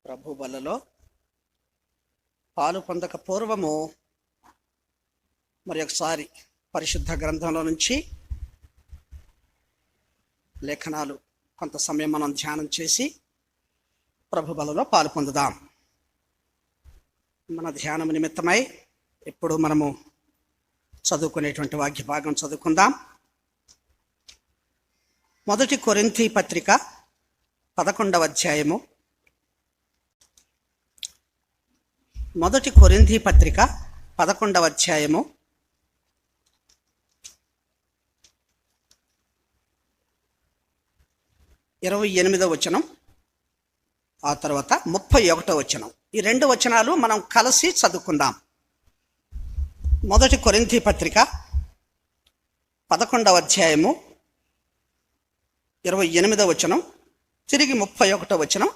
ప్రభు బలలో పాలు పొందక పూర్వము మరి ఒకసారి పరిశుద్ధ గ్రంథంలో నుంచి లేఖనాలు కొంత సమయం మనం ధ్యానం చేసి ప్రభు బలలో పాలు పొందుదాం. మన ధ్యానం నిమిత్తమై ఇప్పుడు మనము చదువుకునేటువంటి వాక్య భాగం చదువుకుందాం. 1 కొరింథీ పత్రిక 11వ అధ్యాయము. 1 కొరింథీ పత్రిక 11వ అధ్యాయము 28వ వచనం, ఆ తర్వాత 31వ వచనం. ఈ రెండు వచనాలు మనం కలిసి చదువుకుందాం. 1 కొరింథీ పత్రిక 11వ అధ్యాయము 28వ వచనం, తిరిగి 31వ వచనం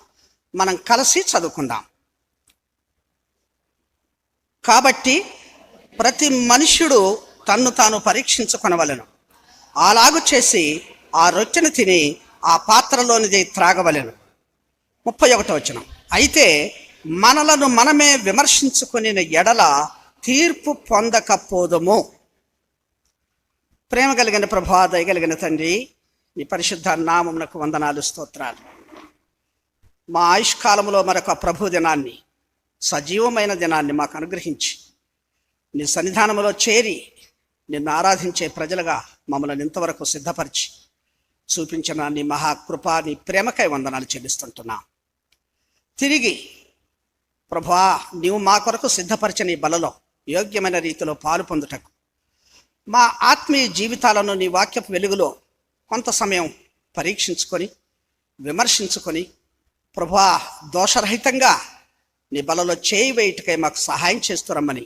మనం కలిసి చదువుకుందాం. కాబట్టి ప్రతి మనుష్యుడు తన్ను తాను పరీక్షించుకొనవలెను, అలాగు చేసి ఆ రొట్టెను తిని ఆ పాత్రలోనిది త్రాగవలెను. 31వ వచనం, అయితే మనలను మనమే విమర్శించుకుని ఎడల తీర్పు పొందకపోదుము. ప్రేమ కలిగిన ప్రభువా, దయగలిగిన తండ్రి, నీ పరిశుద్ధ నామమునకు వందనాలు, స్తోత్రాలు. మా ఆయుష్కాలంలో మరొక ప్రభు దినాన్ని, సజీవమైన దినాన్ని మాకు అనుగ్రహించి నీ సన్నిధానంలో చేరి నిన్ను ఆరాధించే ప్రజలుగా మమ్మల్ని ఇంతవరకు సిద్ధపరిచి చూపించిన నీ మహాకృప, నీ ప్రేమకై వందనాలు చెల్లిస్తుంటున్నాం. తిరిగి ప్రభువా, నీవు మా కొరకు సిద్ధపరిచిన నీ బలలో యోగ్యమైన రీతిలో పాలు పొందుటకు మా ఆత్మీయ జీవితాలను నీ వాక్యపు వెలుగులో కొంత సమయం పరీక్షించుకొని విమర్శించుకొని ప్రభువా, దోషరహితంగా నీ బలలో చేయి వేయుటకై మాకు సహాయం చేస్తురమ్మని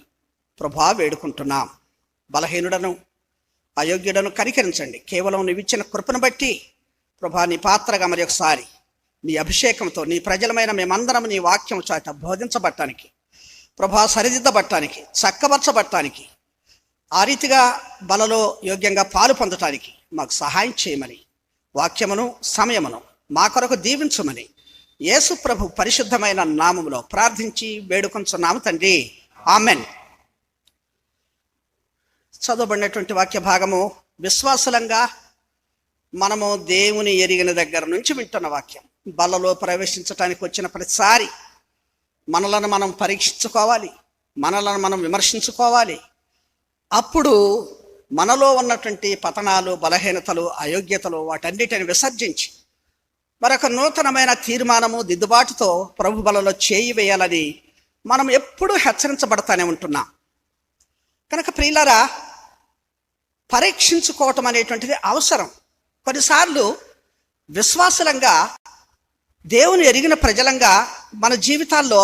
ప్రభువా వేడుకుంటున్నాం. బలహీనుడను అయోగ్యుడను కనికరించండి. కేవలం నీవిచ్చిన కృపను బట్టి ప్రభువా, నీ పాత్రగా మరి ఒకసారి నీ అభిషేకంతో నీ ప్రజలమైన మేమందరం నీ వాక్యం చాట బోధించబట్టానికి, ప్రభువా సరిదిద్దబట్టానికి, చక్కబరచబట్టానికి, ఆ రీతిగా బలలో యోగ్యంగా పాలు పొందటానికి మాకు సహాయం చేయమని, వాక్యమును సమయమును మా కొరకు దీవించమని యేసు ప్రభు పరిశుద్ధమైన నామములో ప్రార్థించి వేడుకొంచున్నాము తండ్రి, ఆమెన్. చదవబడినటువంటి వాక్య భాగము విశ్వాసులంగా మనము దేవుని ఎరిగిన దగ్గర నుంచి వింటున్న వాక్యం. బలలో ప్రవేశించడానికి వచ్చిన ప్రతిసారి మనలను మనం పరీక్షించుకోవాలి, మనలను మనం విమర్శించుకోవాలి. అప్పుడు మనలో ఉన్నటువంటి పతనాలు, బలహీనతలు, అయోగ్యతలు వాటన్నిటిని విసర్జించి మరొక నూతనమైన తీర్మానము, దిద్దుబాటుతో ప్రభు బలలో చేయి వేయాలని మనం ఎప్పుడూ హెచ్చరించబడతానే ఉంటున్నాం. కనుక ప్రియులారా, పరీక్షించుకోవటం అనేటువంటిది అవసరం. కొన్నిసార్లు విశ్వాసులంగా, దేవుని ఎరిగిన ప్రజలంగా మన జీవితాల్లో,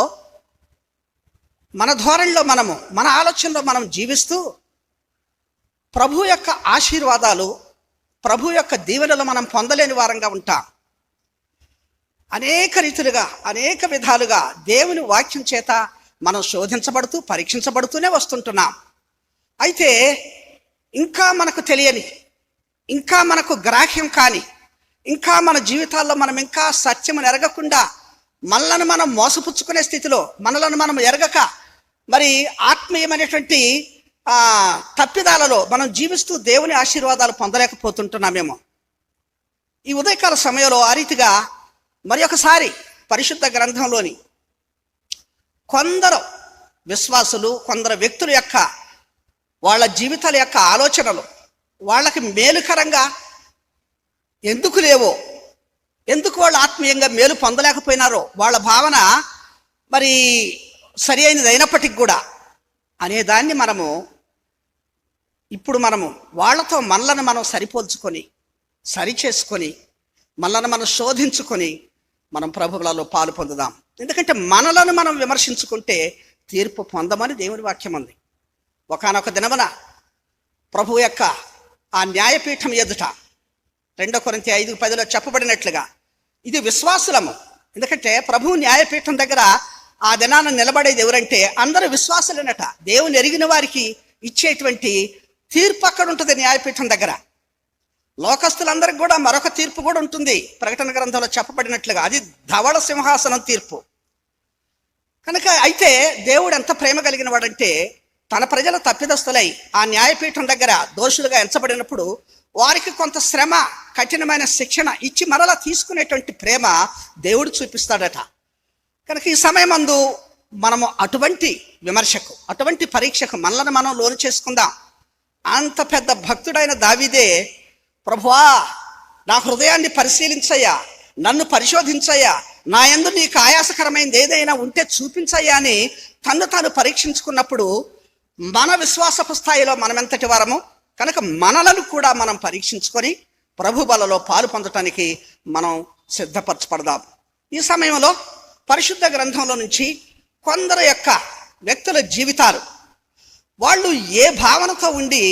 మన ధోరణిలో మనము, మన ఆలోచనలో మనం జీవిస్తూ ప్రభు యొక్క ఆశీర్వాదాలు, ప్రభు యొక్క దీవెనలు మనం పొందలేని వారంగా ఉంటాం. అనేక రీతులుగా, అనేక విధాలుగా దేవుని వాక్యం చేత మనం శోధించబడుతూ, పరీక్షించబడుతూనే వస్తుంటున్నాం. అయితే ఇంకా మనకు తెలియని, ఇంకా మనకు గ్రాహ్యం కాని, ఇంకా మన జీవితాల్లో మనం ఇంకా సత్యము ఎరగకుండా, మనలను మనం మోసపుచ్చుకునే స్థితిలో, మనలను మనం ఎరగక మరి ఆత్మీయమైనటువంటి తప్పిదాలలో మనం జీవిస్తూ దేవుని ఆశీర్వాదాలు పొందలేకపోతుంటున్నామేమో. ఈ ఉదయకాల సమయంలో ఆ రీతిగా మరి ఒకసారి పరిశుద్ధ గ్రంథంలోని కొందరు విశ్వాసులు, కొందరు వ్యక్తుల యొక్క వాళ్ళ జీవితాల యొక్క ఆలోచనలు వాళ్ళకి మేలుకరంగా ఎందుకు లేవో, ఎందుకు వాళ్ళు ఆత్మీయంగా మేలు పొందలేకపోయినారో, వాళ్ళ భావన మరి సరి అయినది అయినప్పటికీ కూడా అనేదాన్ని ఇప్పుడు మనము వాళ్ళతో మనలను మనం సరిపోల్చుకొని, సరిచేసుకొని, మనలను మనం శోధించుకొని మనం ప్రభువులలో పాలు పొందుదాం. ఎందుకంటే మనలను మనం విమర్శించుకుంటే తీర్పు పొందమని దేవుని వాక్యం ఉంది. ఒకానొక దినమున ప్రభు యొక్క ఆ న్యాయపీఠం ఎదుట 2 కొరింథీ 5:10 చెప్పబడినట్లుగా ఇది విశ్వాసులము. ఎందుకంటే ప్రభు న్యాయపీఠం దగ్గర ఆ దినాన నిలబడేది ఎవరంటే అందరూ విశ్వాసులనట. దేవుని ఎరిగిన వారికి ఇచ్చేటువంటి తీర్పు అక్కడ ఉంటుంది న్యాయపీఠం దగ్గర. లోకస్తులందరికి కూడా మరొక తీర్పు కూడా ఉంటుంది. ప్రకటన గ్రంథంలో చెప్పబడినట్లుగా అది ధవళ సింహాసనం తీర్పు. కనుక అయితే దేవుడు ఎంత ప్రేమ కలిగిన వాడంటే తన ప్రజల తప్పిదస్తులై ఆ న్యాయపీఠం దగ్గర దోషులుగా ఎంచబడినప్పుడు వారికి కొంత శ్రమ, కఠినమైన శిక్షణ ఇచ్చి మరలా తీసుకునేటువంటి ప్రేమ దేవుడు చూపిస్తాడట. కనుక ఈ సమయమందు మనము అటువంటి విమర్శకు, అటువంటి పరీక్షకు మనలను మనం లోను చేసుకుందాం. అంత పెద్ద భక్తుడైన దావీదే, ప్రభువా నా హృదయాన్ని పరిశీలించయ్యా, నన్ను పరిశోధించయ్యా, నా యందు నీకు ఆయాసకరమైనది ఏదైనా ఉంటే చూపించయ్యా అని తన్ను తాను పరీక్షించుకున్నప్పుడు మన విశ్వాసపు స్థాయిలో మనం ఎంతటి వారము కనుక మనలను కూడా మనం పరీక్షించుకొని ప్రభు బలలో పాలు పొందటానికి మనం సిద్ధపరచబడదాం. ఈ సమయంలో పరిశుద్ధ గ్రంథంలో నుంచి కొందరు యొక్క వ్యక్తుల జీవితాలు, వాళ్ళు ఏ భావనతో ఉండి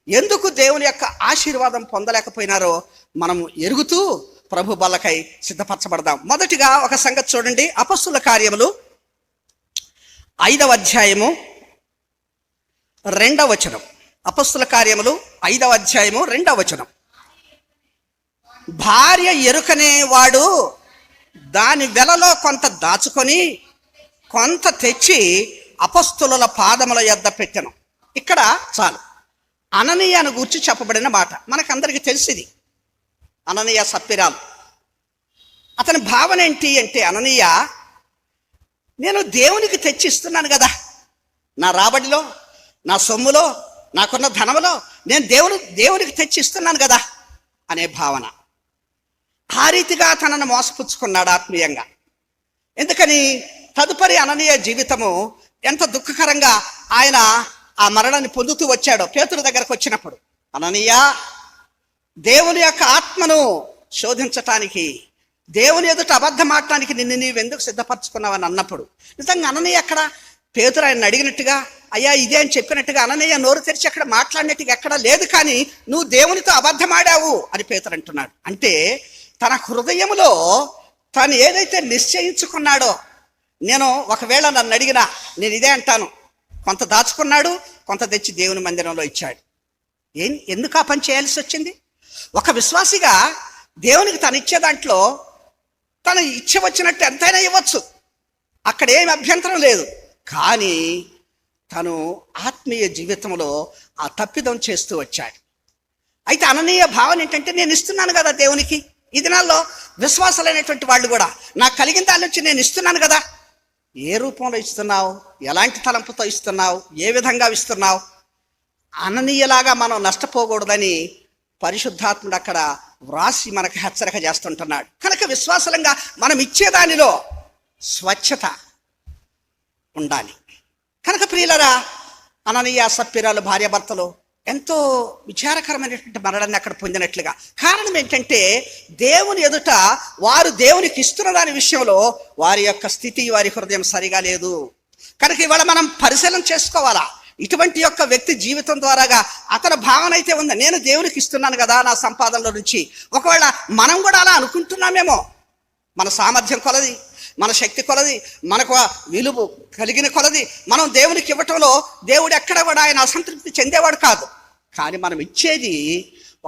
ఎందుకు దేవుని యొక్క ఆశీర్వాదం పొందలేకపోయినారో మనము ఎరుగుతూ ప్రభు బలకై సిద్ధపరచబడదాం. మొదటిగా ఒక సంగతి చూడండి, అపొస్తలుల కార్యములు 5వ అధ్యాయము 2వ వచనం. అపొస్తలుల కార్యములు 5వ అధ్యాయము 2వ వచనం. భార్య ఎరుకనే వాడు దాని వెలలో కొంత దాచుకొని కొంత తెచ్చి అపొస్తలుల పాదముల యొద్ద పెట్టెను. ఇక్కడ చాలు, అననీయను గూర్చి చెప్పబడిన మాట మనకందరికీ తెలిసింది. అననీయ సప్పిరాలు, అతని భావన ఏంటి అంటే, అననీయ నేను దేవునికి తెచ్చి ఇస్తున్నాను కదా, నా రాబడిలో, నా సొమ్ములో, నాకున్న ధనములో నేను దేవునికి తెచ్చి ఇస్తున్నాను కదా అనే భావన. ఆ రీతిగా తనను మోసపుచ్చుకున్నాడు ఆత్మీయంగా. ఎందుకని తదుపరి అననీయ జీవితము ఎంత దుఃఖకరంగా ఆయన ఆ మరణాన్ని పొందుతూ వచ్చాడో పేతురు దగ్గరకు వచ్చినప్పుడు, అననీయ దేవుని యొక్క ఆత్మను శోధించటానికి, దేవుని ఎదుట అబద్ధం ఆడటానికి నిన్ను నీవెందుకు సిద్ధపరచుకున్నావని అన్నప్పుడు, నిజంగా అననీయ అక్కడ పేతురు ఆయన అడిగినట్టుగా అయ్యా ఇదే అని చెప్పినట్టుగా అననీయ నోరు తెరిచి అక్కడ మాట్లాడినట్టుగా ఎక్కడా లేదు. కానీ నువ్వు దేవునితో అబద్ధమాడావు అని పేతురు అంటున్నాడు. అంటే తన హృదయములో తను ఏదైతే నిశ్చయించుకున్నాడో, నేను ఒకవేళ నన్ను అడిగినా నేను ఇదే అంటాను, కొంత దాచుకున్నాడు, కొంత తెచ్చి దేవుని మందిరంలో ఇచ్చాడు. ఎందుకు ఆ పని చేయాల్సి వచ్చింది? ఒక విశ్వాసిగా దేవునికి తను ఇచ్చే దాంట్లో తను ఇచ్చ వచ్చినట్టు ఎంతైనా ఇవ్వచ్చు, అక్కడ ఏమి అభ్యంతరం లేదు. కానీ తను ఆత్మీయ జీవితంలో ఆ తప్పిదం చేస్తూ వచ్చాడు. అయితే అననీయ భావన ఏంటంటే, నేను ఇస్తున్నాను కదా దేవునికి. ఈ దినాల్లో విశ్వాసాలైనటువంటి వాళ్ళు కూడా నాకు కలిగిన దాని నుంచి నేను ఇస్తున్నాను కదా. ఏ రూపంలో ఇస్తున్నావు, ఎలాంటి తలంపుతో ఇస్తున్నావు, ఏ విధంగా ఇస్తున్నావు? అననీయలాగా మనం నష్టపోకూడదని పరిశుద్ధాత్ముడు అక్కడ వ్రాసి మనకు హెచ్చరిక చేస్తుంటున్నాడు. కనుక విశ్వాసంగా మనం ఇచ్చేదానిలో స్వచ్ఛత ఉండాలి. కనుక ప్రియులరా, అననీయ సప్పిరాలు భార్యాభర్తలు ఎంతో విచారకరమైనటువంటి మరణాన్ని అక్కడ పొందినట్లుగా. కారణం ఏంటంటే, దేవుని ఎదుట వారు దేవునికి ఇస్తున్న దాని విషయంలో వారి యొక్క స్థితి, వారి హృదయం సరిగా లేదు. కనుక ఇవాళ మనం పరిశీలన చేసుకోవాలా. ఇటువంటి యొక్క వ్యక్తి జీవితం ద్వారాగా అతని భావన అయితే ఉంది, నేను దేవునికి ఇస్తున్నాను కదా నా సంపాదనలో నుంచి. ఒకవేళ మనం కూడా అలా అనుకుంటున్నామేమో, మన సామర్థ్యం కొలది, మన శక్తి కొలది, మనకు విలువ కలిగిన కొలది మనం దేవునికి ఇవ్వటంలో దేవుడు ఎక్కడ కూడా ఆయన అసంతృప్తి చెందేవాడు కాదు. కానీ మనం ఇచ్చేది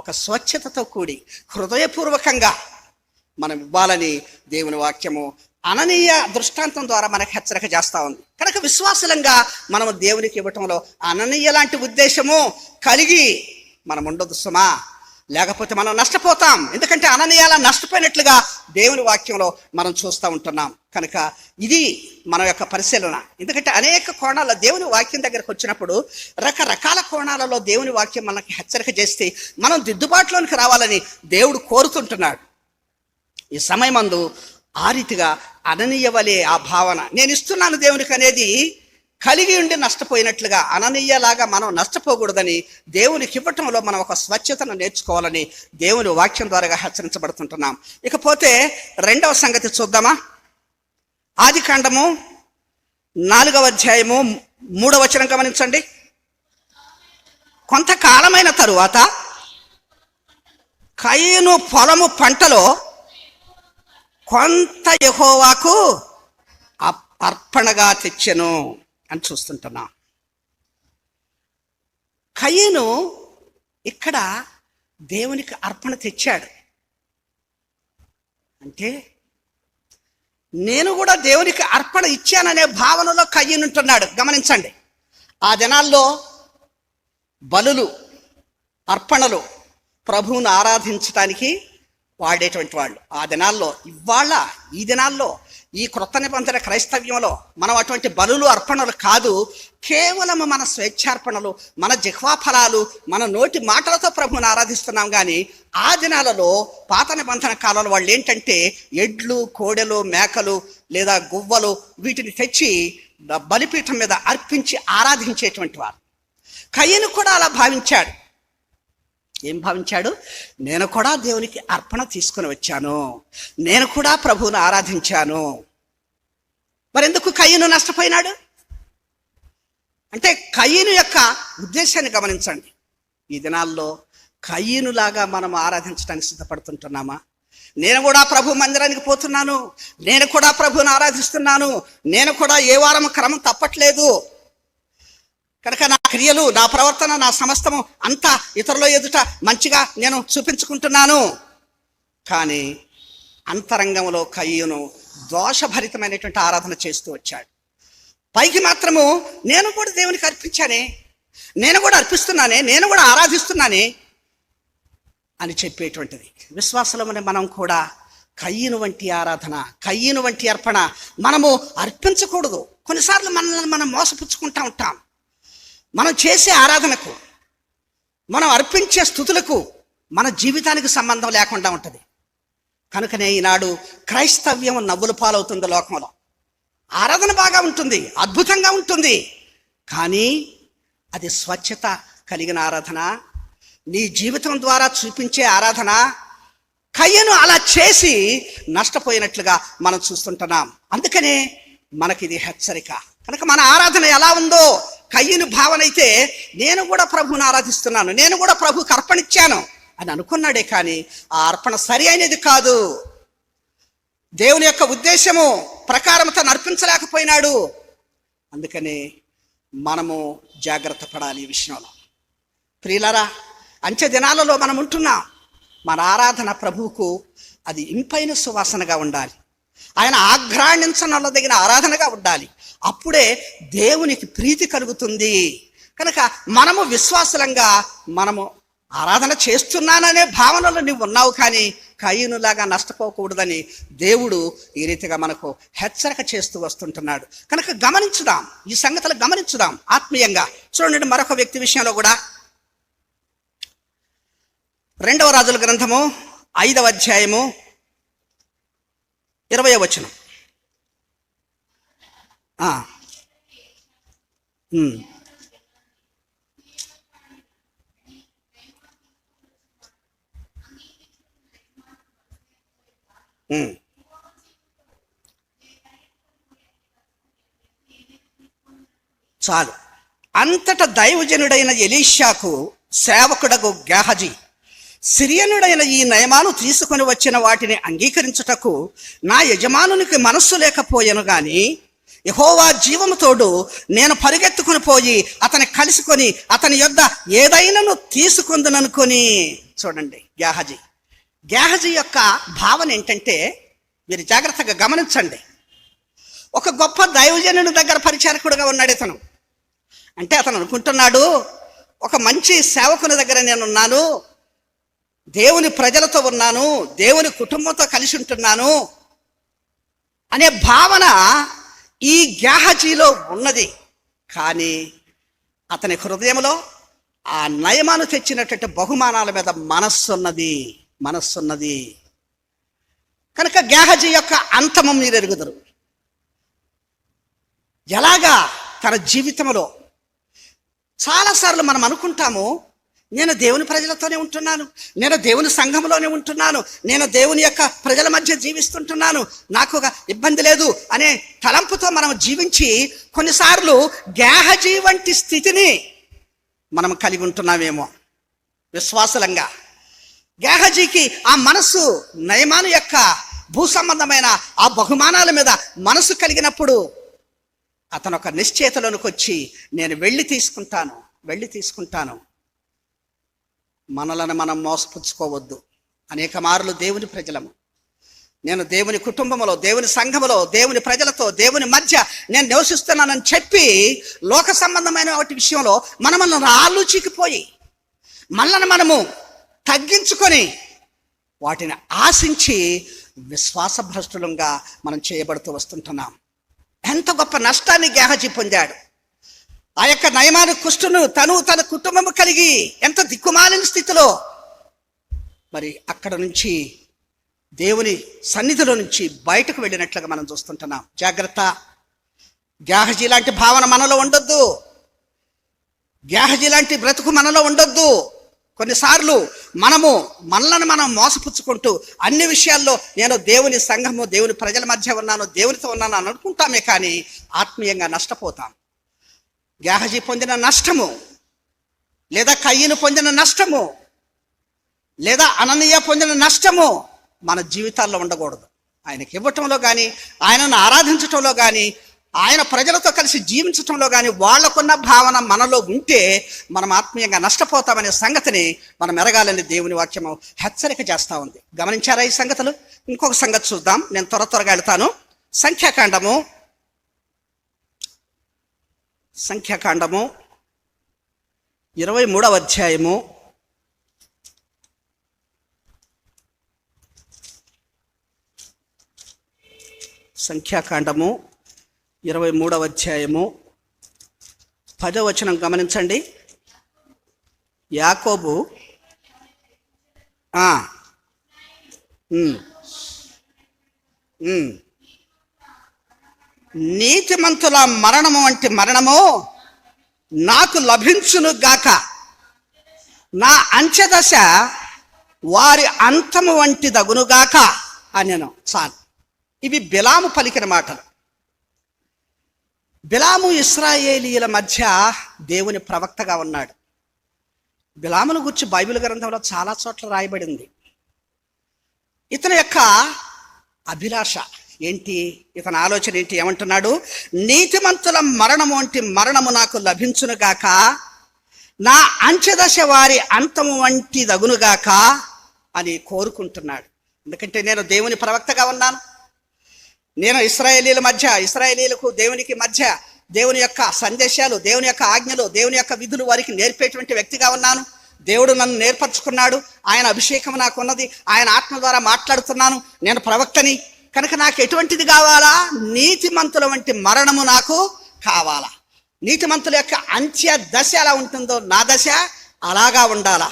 ఒక స్వచ్ఛతతో కూడి హృదయపూర్వకంగా మనం ఇవ్వాలని దేవుని వాక్యము అననీయ దృష్టాంతం ద్వారా మనకు హెచ్చరిక చేస్తూ ఉంది. కనుక విశ్వాసలంగా మనం దేవునికి ఇవ్వటంలో అననీయ లాంటి ఉద్దేశము కలిగి మనం ఉండదు సుమా, లేకపోతే మనం నష్టపోతాం. ఎందుకంటే అననీయాల నష్టపోయినట్లుగా దేవుని వాక్యంలో మనం చూస్తూ ఉంటున్నాం. కనుక ఇది మన యొక్క పరిశీలన. ఎందుకంటే అనేక కోణాల దేవుని వాక్యం దగ్గరకు వచ్చినప్పుడు రకరకాల కోణాలలో దేవుని వాక్యం మనకి హెచ్చరిక చేస్తే మనం దిద్దుబాటులోనికి రావాలని దేవుడు కోరుతుంటున్నాడు. ఈ సమయమందు ఆ రీతిగా అననీయ వలె ఆ భావన, నేను ఇస్తున్నాను దేవునికి అనేది కలిగి ఉండి నష్టపోయినట్లుగా అననీయలాగా మనం నష్టపోకూడదని దేవునికి ఇవ్వటంలో మనం ఒక స్వచ్ఛతను నేర్చుకోవాలని దేవుని వాక్యం ద్వారా హెచ్చరించబడుతుంటున్నాం. ఇకపోతే రెండవ సంగతి చూద్దామా. ఆదికాండము 4వ అధ్యాయము 3వ వచనం గమనించండి. కొంతకాలమైన తరువాత కయీను పొలము పంటలో కొంత యెహోవాకు అర్పణగా తెచ్చెను అని చూస్తుంటున్నాం. కయీను ఇక్కడ దేవునికి అర్పణ తెచ్చాడు. అంటే నేను కూడా దేవునికి అర్పణ ఇచ్చాననే భావనలో కయ్యను ఉంటున్నాడు. గమనించండి, ఆ దినాల్లో బలులు, అర్పణలు ప్రభువును ఆరాధించడానికి వాడేటువంటి వాళ్ళు ఆ దినాల్లో. ఇవాళ ఈ దినాల్లో ఈ క్రొత్త నిబంధన క్రైస్తవ్యంలో మనం అటువంటి బలులు, అర్పణలు కాదు, కేవలం మన స్వేచ్ఛార్పణలు, మన జిహ్వా ఫలాలు, మన నోటి మాటలతో ప్రభువుని ఆరాధిస్తున్నాం. కానీ ఆ దినాలలో పాత నిబంధన కాలంలో వాళ్ళు ఏంటంటే ఎడ్లు, కోడెలు, మేకలు లేదా గువ్వలు వీటిని తెచ్చి బలిపీఠం మీద అర్పించి ఆరాధించేటువంటి వారు. కయ్యను కూడా అలా భావించాడు. ఏం భావించాడు? నేను కూడా దేవునికి అర్పణ తీసుకుని వచ్చాను, నేను కూడా ప్రభువును ఆరాధించాను. మరెందుకు కయ్యను నష్టపోయినాడు అంటే కయ్యను యొక్క ఉద్దేశాన్ని గమనించండి. ఈ దినాల్లో కయ్యనులాగా మనం ఆరాధించడానికి సిద్ధపడుతుంటున్నామా? నేను కూడా ప్రభు మందిరానికి పోతున్నాను, నేను కూడా ప్రభువును ఆరాధిస్తున్నాను, నేను కూడా ఏ వారం క్రమం తప్పట్లేదు కనుక నా క్రియలు, నా ప్రవర్తన, నా సమస్తము అంతా ఇతరుల ఎదుట మంచిగా నేను చూపించుకుంటున్నాను. కానీ అంతరంగంలో కయ్యను దోషభరితమైనటువంటి ఆరాధన చేస్తూ వచ్చాడు. పైకి మాత్రము నేను కూడా దేవునికి అర్పించానే, నేను కూడా అర్పిస్తున్నానే, నేను కూడా ఆరాధిస్తున్నానే అని చెప్పేటువంటిది. విశ్వాసంలోనే మనం కూడా కయ్యను వంటి ఆరాధన, కయ్యను వంటి అర్పణ మనము అర్పించకూడదు. కొన్నిసార్లు మనల్ని మనం మోసపుచ్చుకుంటూ ఉంటాం. మనం చేసే ఆరాధనకు, మనం అర్పించే స్తుతులకు మన జీవితానికి సంబంధం లేకుండా ఉంటుంది. కనుకనే ఈనాడు క్రైస్తవ్యం నవ్వుల పాలవుతుంది లోకంలో. ఆరాధన బాగా ఉంటుంది, అద్భుతంగా ఉంటుంది, కానీ అది స్వచ్ఛత కలిగిన ఆరాధన, నీ జీవితం ద్వారా చూపించే ఆరాధన. కయ్యను అలా చేసి నష్టపోయినట్లుగా మనం చూస్తుంటున్నాం. అందుకనే మనకిది హెచ్చరిక. కనుక మన ఆరాధన ఎలా ఉందో, కయ్యను భావన అయితే నేను కూడా ప్రభువుని ఆరాధిస్తున్నాను, నేను కూడా ప్రభువుకి అర్పణిచ్చాను అని అనుకున్నాడే, కానీ ఆ అర్పణ సరి అయినది కాదు. దేవుని యొక్క ఉద్దేశము ప్రకారం తను అర్పించలేకపోయినాడు. అందుకని మనము జాగ్రత్త పడాలి ఈ విషయంలో. ప్రియులారా, అంచె దినాలలో మనం ఉంటున్నాం. మన ఆరాధన ప్రభువుకు అది ఇంపైన సువాసనగా ఉండాలి, ఆయన ఆఘ్రాణించనదగిన ఆరాధనగా ఉండాలి. అప్పుడే దేవునికి ప్రీతి కలుగుతుంది. కనుక మనము విశ్వాసలంగా మనము ఆరాధన చేస్తున్నాననే భావనలో నువ్వు ఉన్నావు, కానీ కయ్యనులాగా నష్టపోకూడదని దేవుడు ఈ రీతిగా మనకు హెచ్చరిక చేస్తూ వస్తుంటున్నాడు. కనుక గమనించుదాం, ఈ సంగతులు గమనించుదాం ఆత్మీయంగా. చూడండి, మరొక వ్యక్తి విషయంలో కూడా 2వ రాజుల గ్రంథము 5వ అధ్యాయము 20వ వచనం. చాలు. అంతట దైవజనుడైన ఎలీషాకు సేవకుడగు గేహజీ, సిరియనుడైన ఈ నయమాను తీసుకొని వచ్చిన వాటిని అంగీకరించుటకు నా యజమానునికి మనస్సు లేకపోయాను, గాని యెహోవా జీవము తోడు నేను పరిగెత్తుకుని పోయి అతని కలుసుకొని అతని యొద్ద ఏదైనాను తీసుకుందుననుకొని. చూడండి, గేహజీ యొక్క భావన ఏంటంటే, మీరు జాగ్రత్తగా గమనించండి. ఒక గొప్ప దైవజనుని దగ్గర పరిచారకుడుగా ఉన్నాడు ఇతను. అంటే అతను అనుకుంటున్నాడు, ఒక మంచి సేవకుని దగ్గర నేనున్నాను, దేవుని ప్రజలతో ఉన్నాను, దేవుని కుటుంబంతో కలిసి ఉంటున్నాను అనే భావన ఈ గేహజీలో ఉన్నది. కానీ అతని హృదయంలో ఆ నయమాను తెచ్చినటువంటి బహుమానాల మీద మనస్సున్నది. కనుక గేహజీ యొక్క అంతము మీరు ఎరుగుదరు. ఎలాగా తన జీవితంలో చాలాసార్లు మనం అనుకుంటాము, నేను దేవుని ప్రజలతోనే ఉంటున్నాను, నేను దేవుని సంఘంలోనే ఉంటున్నాను, నేను దేవుని యొక్క ప్రజల మధ్య జీవిస్తుంటున్నాను, నాకు ఒక ఇబ్బంది లేదు అనే తలంపుతో మనం జీవించి కొన్నిసార్లు గేహజీ వంటి స్థితిని మనం కలిగి ఉంటున్నామేమో విశ్వాసలంగా. గేహజీకి ఆ మనస్సు నయమాను యొక్క భూ సంబంధమైన ఆ బహుమానాల మీద మనసు కలిగినప్పుడు అతను ఒక నిశ్చయితలోనికి వచ్చి నేను వెళ్ళి తీసుకుంటాను. మనలను మనం మోసపుచ్చుకోవద్దు. అనేక మార్లు దేవుని ప్రజలము నేను దేవుని కుటుంబంలో, దేవుని సంఘములో, దేవుని ప్రజలతో, దేవుని మధ్య నేను నివసిస్తున్నానని చెప్పి లోక సంబంధమైన వాటి విషయంలో మనల్ని ఆలోచికిపోయి మనల్ని మనము తగ్గించుకొని వాటిని ఆశించి విశ్వాసభ్రష్టులంగా మనం చేయబడుతూ వస్తుంటున్నాం. ఎంత గొప్ప నష్టాన్ని గేహజీ పొందాడు. ఆ యొక్క నయమాను కుష్టును తన కుటుంబము కలిగి ఎంత దిక్కుమాలిన స్థితిలో మరి అక్కడ నుంచి దేవుని సన్నిధిలో నుంచి బయటకు వెళ్ళినట్లుగా మనం చూస్తుంటున్నాం. జాగ్రత్త, గేహజీ లాంటి భావన మనలో ఉండొద్దు. గేహజీ లాంటి బ్రతుకు మనలో ఉండొద్దు. కొన్నిసార్లు మనల్ని మనం మోసపుచ్చుకుంటూ అన్ని విషయాల్లో నేను దేవుని సంఘము, దేవుని ప్రజల మధ్య ఉన్నాను, దేవునితో ఉన్నాను అని అనుకుంటామే కానీ ఆత్మీయంగా నష్టపోతాం. గేహజీ పొందిన నష్టము, లేదా కయ్యను పొందిన నష్టము, లేదా అననీయ పొందిన నష్టము మన జీవితాల్లో ఉండకూడదు. ఆయనకి ఇవ్వటంలో కానీ, ఆయనను ఆరాధించటంలో కానీ, ఆయన ప్రజలతో కలిసి జీవించటంలో కానీ వాళ్ళకున్న భావన మనలో ఉంటే మనం ఆత్మీయంగా నష్టపోతామనే సంగతిని మనం ఎరగాలని దేవుని వాక్యము హెచ్చరిక చేస్తూ ఉంది. గమనించారా ఈ సంగతులు? ఇంకొక సంగతి చూద్దాం, నేను త్వరగా వెళ్తాను. సంఖ్యాకాండము 23వ అధ్యాయము 23వ అధ్యాయము 10వ వచనం గమనించండి. యాకోబు నీతిమంతుల మరణము వంటి మరణము నాకు లభించును గాక, నా అంచెదశ వారి అంతము వంటి దగునుగాక అని చాలు. ఇవి బిలాము పలికిన మాటలు. బిలాము ఇశ్రాయేలీయుల మధ్య దేవుని ప్రవక్తగా ఉన్నాడు. బిలామును గురించి బైబిల్ గ్రంథంలో చాలా చోట్ల రాయబడింది. ఇతని యొక్క అభిలాష ఏంటి, ఇతని ఆలోచన ఏంటి? ఏమంటున్నాడు? నీతిమంతుల మరణము వంటి మరణము నాకు లభించునుగాక, నా అంచెదశ వారి అంతము వంటి దగునుగాక అని కోరుకుంటున్నాడు. ఎందుకంటే నేను దేవుని ప్రవక్తగా ఉన్నాను. నేను ఇశ్రాయేలీలకు దేవునికి మధ్య దేవుని యొక్క సందేశాలు, దేవుని యొక్క ఆజ్ఞలు, దేవుని యొక్క విధులు వారికి నేర్పేటువంటి వ్యక్తిగా ఉన్నాను. దేవుడు నన్ను నేర్పరచుకున్నాడు. ఆయన అభిషేకం నాకు ఉన్నది. ఆయన ఆత్మ ద్వారా మాట్లాడుతున్నాను. నేను ప్రవక్తని కనుక నాకు ఎటువంటిది కావాలా? నీతిమంతుల వంటి మరణము నాకు కావాలా. నీతిమంతుల యొక్క అంత్య దశ ఎలా ఉంటుందో నా దశ అలాగా ఉండాలా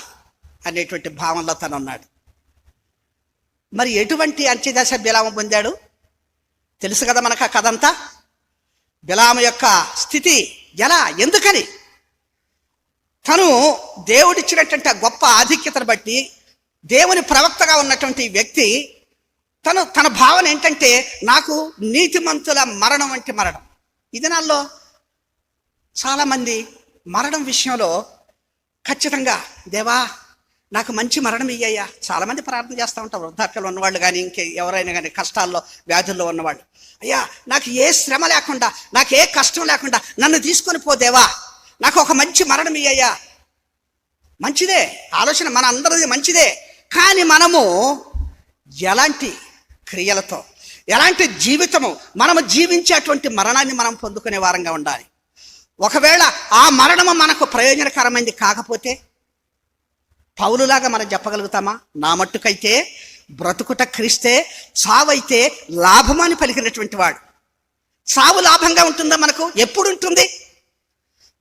అనేటువంటి భావనలో తను ఉన్నాడు. మరి ఎటువంటి అంత్యదశ బిలాము పొందాడు? తెలుసు కదా మనకు ఆ కథ అంతా. బిలాము యొక్క స్థితి ఎలా, ఎందుకని? తను దేవుడిచ్చినటువంటి గొప్ప ఆధిక్యతను బట్టి దేవుని ప్రవక్తగా ఉన్నటువంటి వ్యక్తి తన భావన ఏంటంటే నాకు నీతిమంతుల మరణం వంటి మరణం. ఈ దినాల్లో చాలామంది మరణం విషయంలో ఖచ్చితంగా దేవా నాకు మంచి మరణం ఇయ్యయ్యా. చాలామంది ప్రార్థన చేస్తూ ఉంటారు. వృద్ధాప్యంలో ఉన్నవాళ్ళు కానీ ఎవరైనా కానీ కష్టాల్లో వ్యాధుల్లో ఉన్నవాళ్ళు, అయ్యా నాకు ఏ శ్రమ లేకుండా, నాకు ఏ కష్టం లేకుండా నన్ను తీసుకొని పోదేవా, నాకు ఒక మంచి మరణం ఇయ్యయ్యా. మంచిదే, ఆలోచన మన అందరిది మంచిదే. కానీ మనము ఎలాంటి క్రియలతో, ఎలాంటి జీవితము మనము జీవించేటువంటి మరణాన్ని మనం పొందుకునే వారంగా ఉండాలి. ఒకవేళ ఆ మరణము మనకు ప్రయోజనకరమైంది కాకపోతే పౌలులాగా మనం చెప్పగలుగుతామా? నా మట్టుకైతే బ్రతుకుట క్రీస్తే, చావైతే లాభమని పలికినటువంటి వాడు. చావు లాభంగా ఉంటుందా మనకు? ఎప్పుడు ఉంటుంది?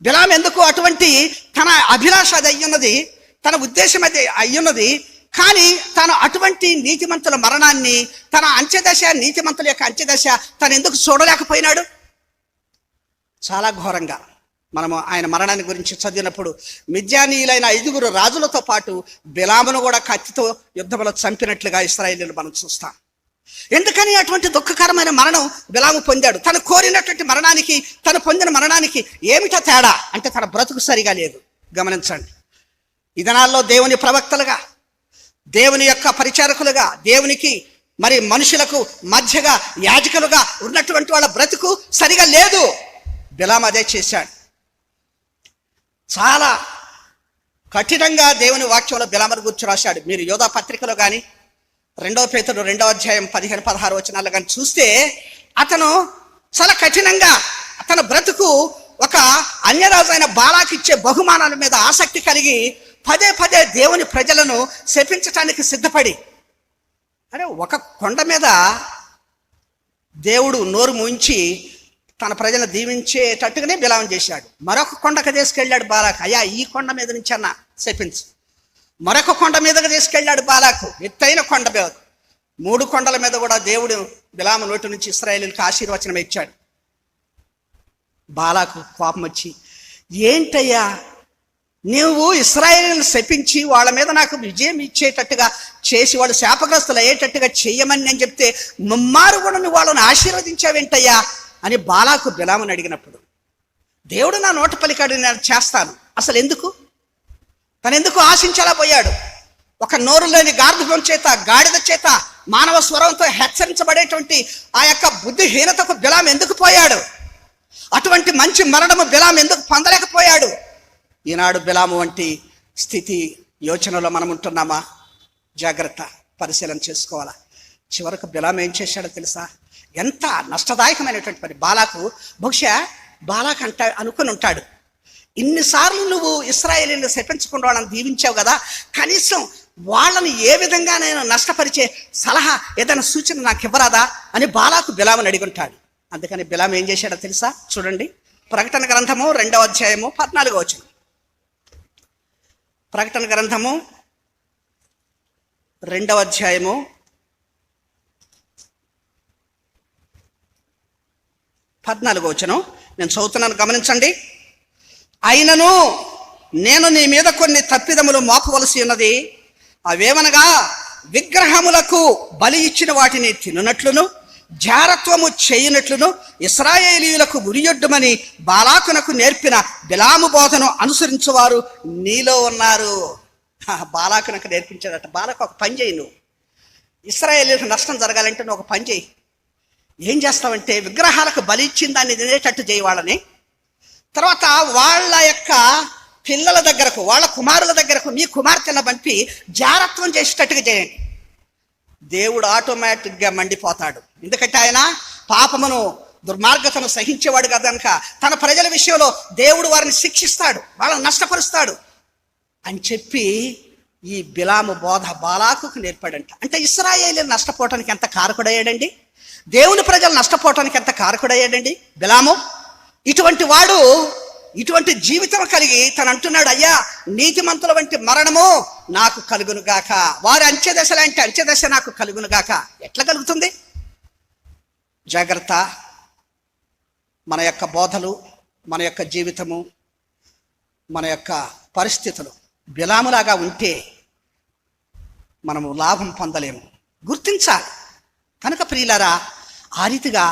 బిలాము ఎందుకు అటువంటి తన అభిలాష అది అయ్యున్నది, తన ఉద్దేశం అది అయ్యున్నది. కానీ తను అటువంటి నీతిమంతుల మరణాన్ని, తన అంచెదశ, నీతిమంతుల యొక్క అంచెదశ తను ఎందుకు చూడలేకపోయినాడు? చాలా ఘోరంగా మనము ఆయన మరణాన్ని గురించి చదివినప్పుడు మిద్యానీయులైన 5 రాజులతో పాటు బిలామును కూడా కత్తితో యుద్ధంలో చంపినట్లుగా ఇశ్రాయేలీయులు మనం చూస్తాం. ఎందుకని అటువంటి దుఃఖకరమైన మరణం బిలాము పొందాడు? తను కోరినటువంటి మరణానికి, తను పొందిన మరణానికి ఏమిటో తేడా అంటే తన బ్రతుకు సరిగా లేదు. గమనించండి. ఈ దినాల్లో దేవుని ప్రవక్తలుగా, దేవుని యొక్క పరిచారకులుగా, దేవునికి మరి మనుషులకు మధ్యగా యాజకులుగా ఉన్నటువంటి వాళ్ళ బ్రతుకు సరిగా లేదు. బిలాము అదే చేశాడు. చాలా కఠినంగా దేవుని వాక్యంలో బిలామును గురించి రాశాడు. మీరు యోధా పత్రికలో కానీ, పేతురు 2:15-16 వచనాలు కానీ చూస్తే అతను చాలా కఠినంగా అతను బ్రతుకు ఒక అన్యరాజు అయిన బాలాకి ఇచ్చే బహుమానాల మీద ఆసక్తి కలిగి పదే దేవుని ప్రజలను శపించటానికి సిద్ధపడి, అరే ఒక కొండ మీద దేవుడు నోరు మూయించి తన ప్రజలను దీవించేటట్టుగానే బిలాం చేశాడు. మరొక కొండకు తీసుకెళ్ళాడు బాలాకు, అయ్యా ఈ కొండ మీద నుంచి అన్న శపించు. మరొక కొండ మీదకి తీసుకెళ్ళాడు బాలాకు, ఎత్తైన కొండ మీద. 3 కొండల మీద కూడా దేవుడు బిలాము నోటి నుంచి ఇశ్రాయేలులకు ఆశీర్వచనం ఇచ్చాడు. బాలాకు కోపం వచ్చి, ఏంటయ్యా నువ్వు ఇశ్రాయేలును శపించి వాళ్ళ మీద నాకు విజయం ఇచ్చేటట్టుగా చేసి వాళ్ళు శాపగ్రస్తులు అయ్యేటట్టుగా చెయ్యమని నేను చెప్తే ముమ్మారు కూడా నువ్వు వాళ్ళని ఆశీర్వదించావేంటయ్యా అని బాలాకు బిలాముని అడిగినప్పుడు, దేవుడు నా నోట పలికాడు, నేను చేస్తాను. అసలు ఎందుకు తను ఎందుకు ఆశించేలా పోయాడు? ఒక నోరు లేని గార్ధపం చేత, గాడిద చేత, మానవ స్వరంతో హెచ్చరించబడేటువంటి ఆ యొక్క బుద్ధిహీనతకు బిలాం ఎందుకు పోయాడు? అటువంటి మంచి మరణము బిలాం ఎందుకు పొందలేకపోయాడు? ఈనాడు బిలాము వంటి స్థితి యోచనలో మనం ఉంటున్నామా? జాగ్రత్త, పరిశీలన చేసుకోవాలా. చివరకు బిలాం ఏం చేశాడో తెలుసా? ఎంత నష్టదాయకమైనటువంటి పని. బహుశా బాలాకు అనుకుని ఉంటాడు, ఇన్నిసార్లు నువ్వు ఇశ్రాయేలీయులను శపించకుండా వాళ్ళని దీవించావు కదా, కనీసం వాళ్ళని ఏ విధంగా నేను నష్టపరిచే సలహా ఏదైనా సూచన నాకు ఇవ్వరాదా అని బాలాకు బిలాముని అడిగుంటాడు. అందుకని బిలాము ఏం చేశాడో తెలుసా? చూడండి, ప్రకటన గ్రంథము 2:14 వచనం. ప్రకటన గ్రంథము 2:14 వచనం నేను చదువుతున్నాను, గమనించండి. అయినను నేను నీ మీద కొన్ని తప్పిదములు మోపవలసి ఉన్నది. అవేమనగా, విగ్రహములకు బలి ఇచ్చిన వాటిని తినునట్లును, జారత్వము చేయునట్లును ఇశ్రాయేలీయులకు ఉరియొడ్డుమని బాలాకునకు నేర్పిన బిలాము బోధను అనుసరించువారు నీలో ఉన్నారు. బాలాకునకు నేర్పించాడట. బాలాకు, ఒక పని చేయి, నువ్వు ఇశ్రాయేలీయులకు నష్టం జరగాలంటే నువ్వు ఒక పని చేయి. ఏం చేస్తావంటే, విగ్రహాలకు బలి ఇచ్చిన దాన్ని తినేటట్టు చేయి వాళ్ళని. తర్వాత వాళ్ళ యొక్క పిల్లల దగ్గరకు, వాళ్ళ కుమారుల దగ్గరకు మీ కుమార్తెలను పంపి జారత్వం చేసేటట్టుగా చేయండి. దేవుడు ఆటోమేటిక్గా మండిపోతాడు. ఎందుకంటే ఆయన పాపమును, దుర్మార్గతను సహించేవాడు కనుక తన ప్రజల విషయంలో దేవుడు వారిని శిక్షిస్తాడు, వాళ్ళని నష్టపరుస్తాడు అని చెప్పి ఈ బిలాము బోధ బాలాకుకు నేర్పాడంట. అంటే ఇశ్రాయేలీయులు నష్టపోవటానికి ఎంత కారకుడయ్యాడండి? దేవుని ప్రజలు నష్టపోవటానికి ఎంత కారకుడయ్యాడండి బిలాము? ఇటువంటి వాడు, ఇటువంటి జీవితం కలిగి తను అంటున్నాడు, అయ్యా నీతిమంతుల వంటి మరణము నాకు కలుగును గాక, వారి అంత్యదశ లాంటి అంత్యదశ నాకు కలుగును గాక. ఎట్లా కలుగుతుంది? జాగ్రత్త. మన యొక్క బోధలు, మన యొక్క జీవితము, మన యొక్క పరిస్థితులు బిలాములాగా ఉంటే మనము లాభం పొందలేము, గుర్తించాలి. కనుక ప్రియులారా, ఆ రీతిగా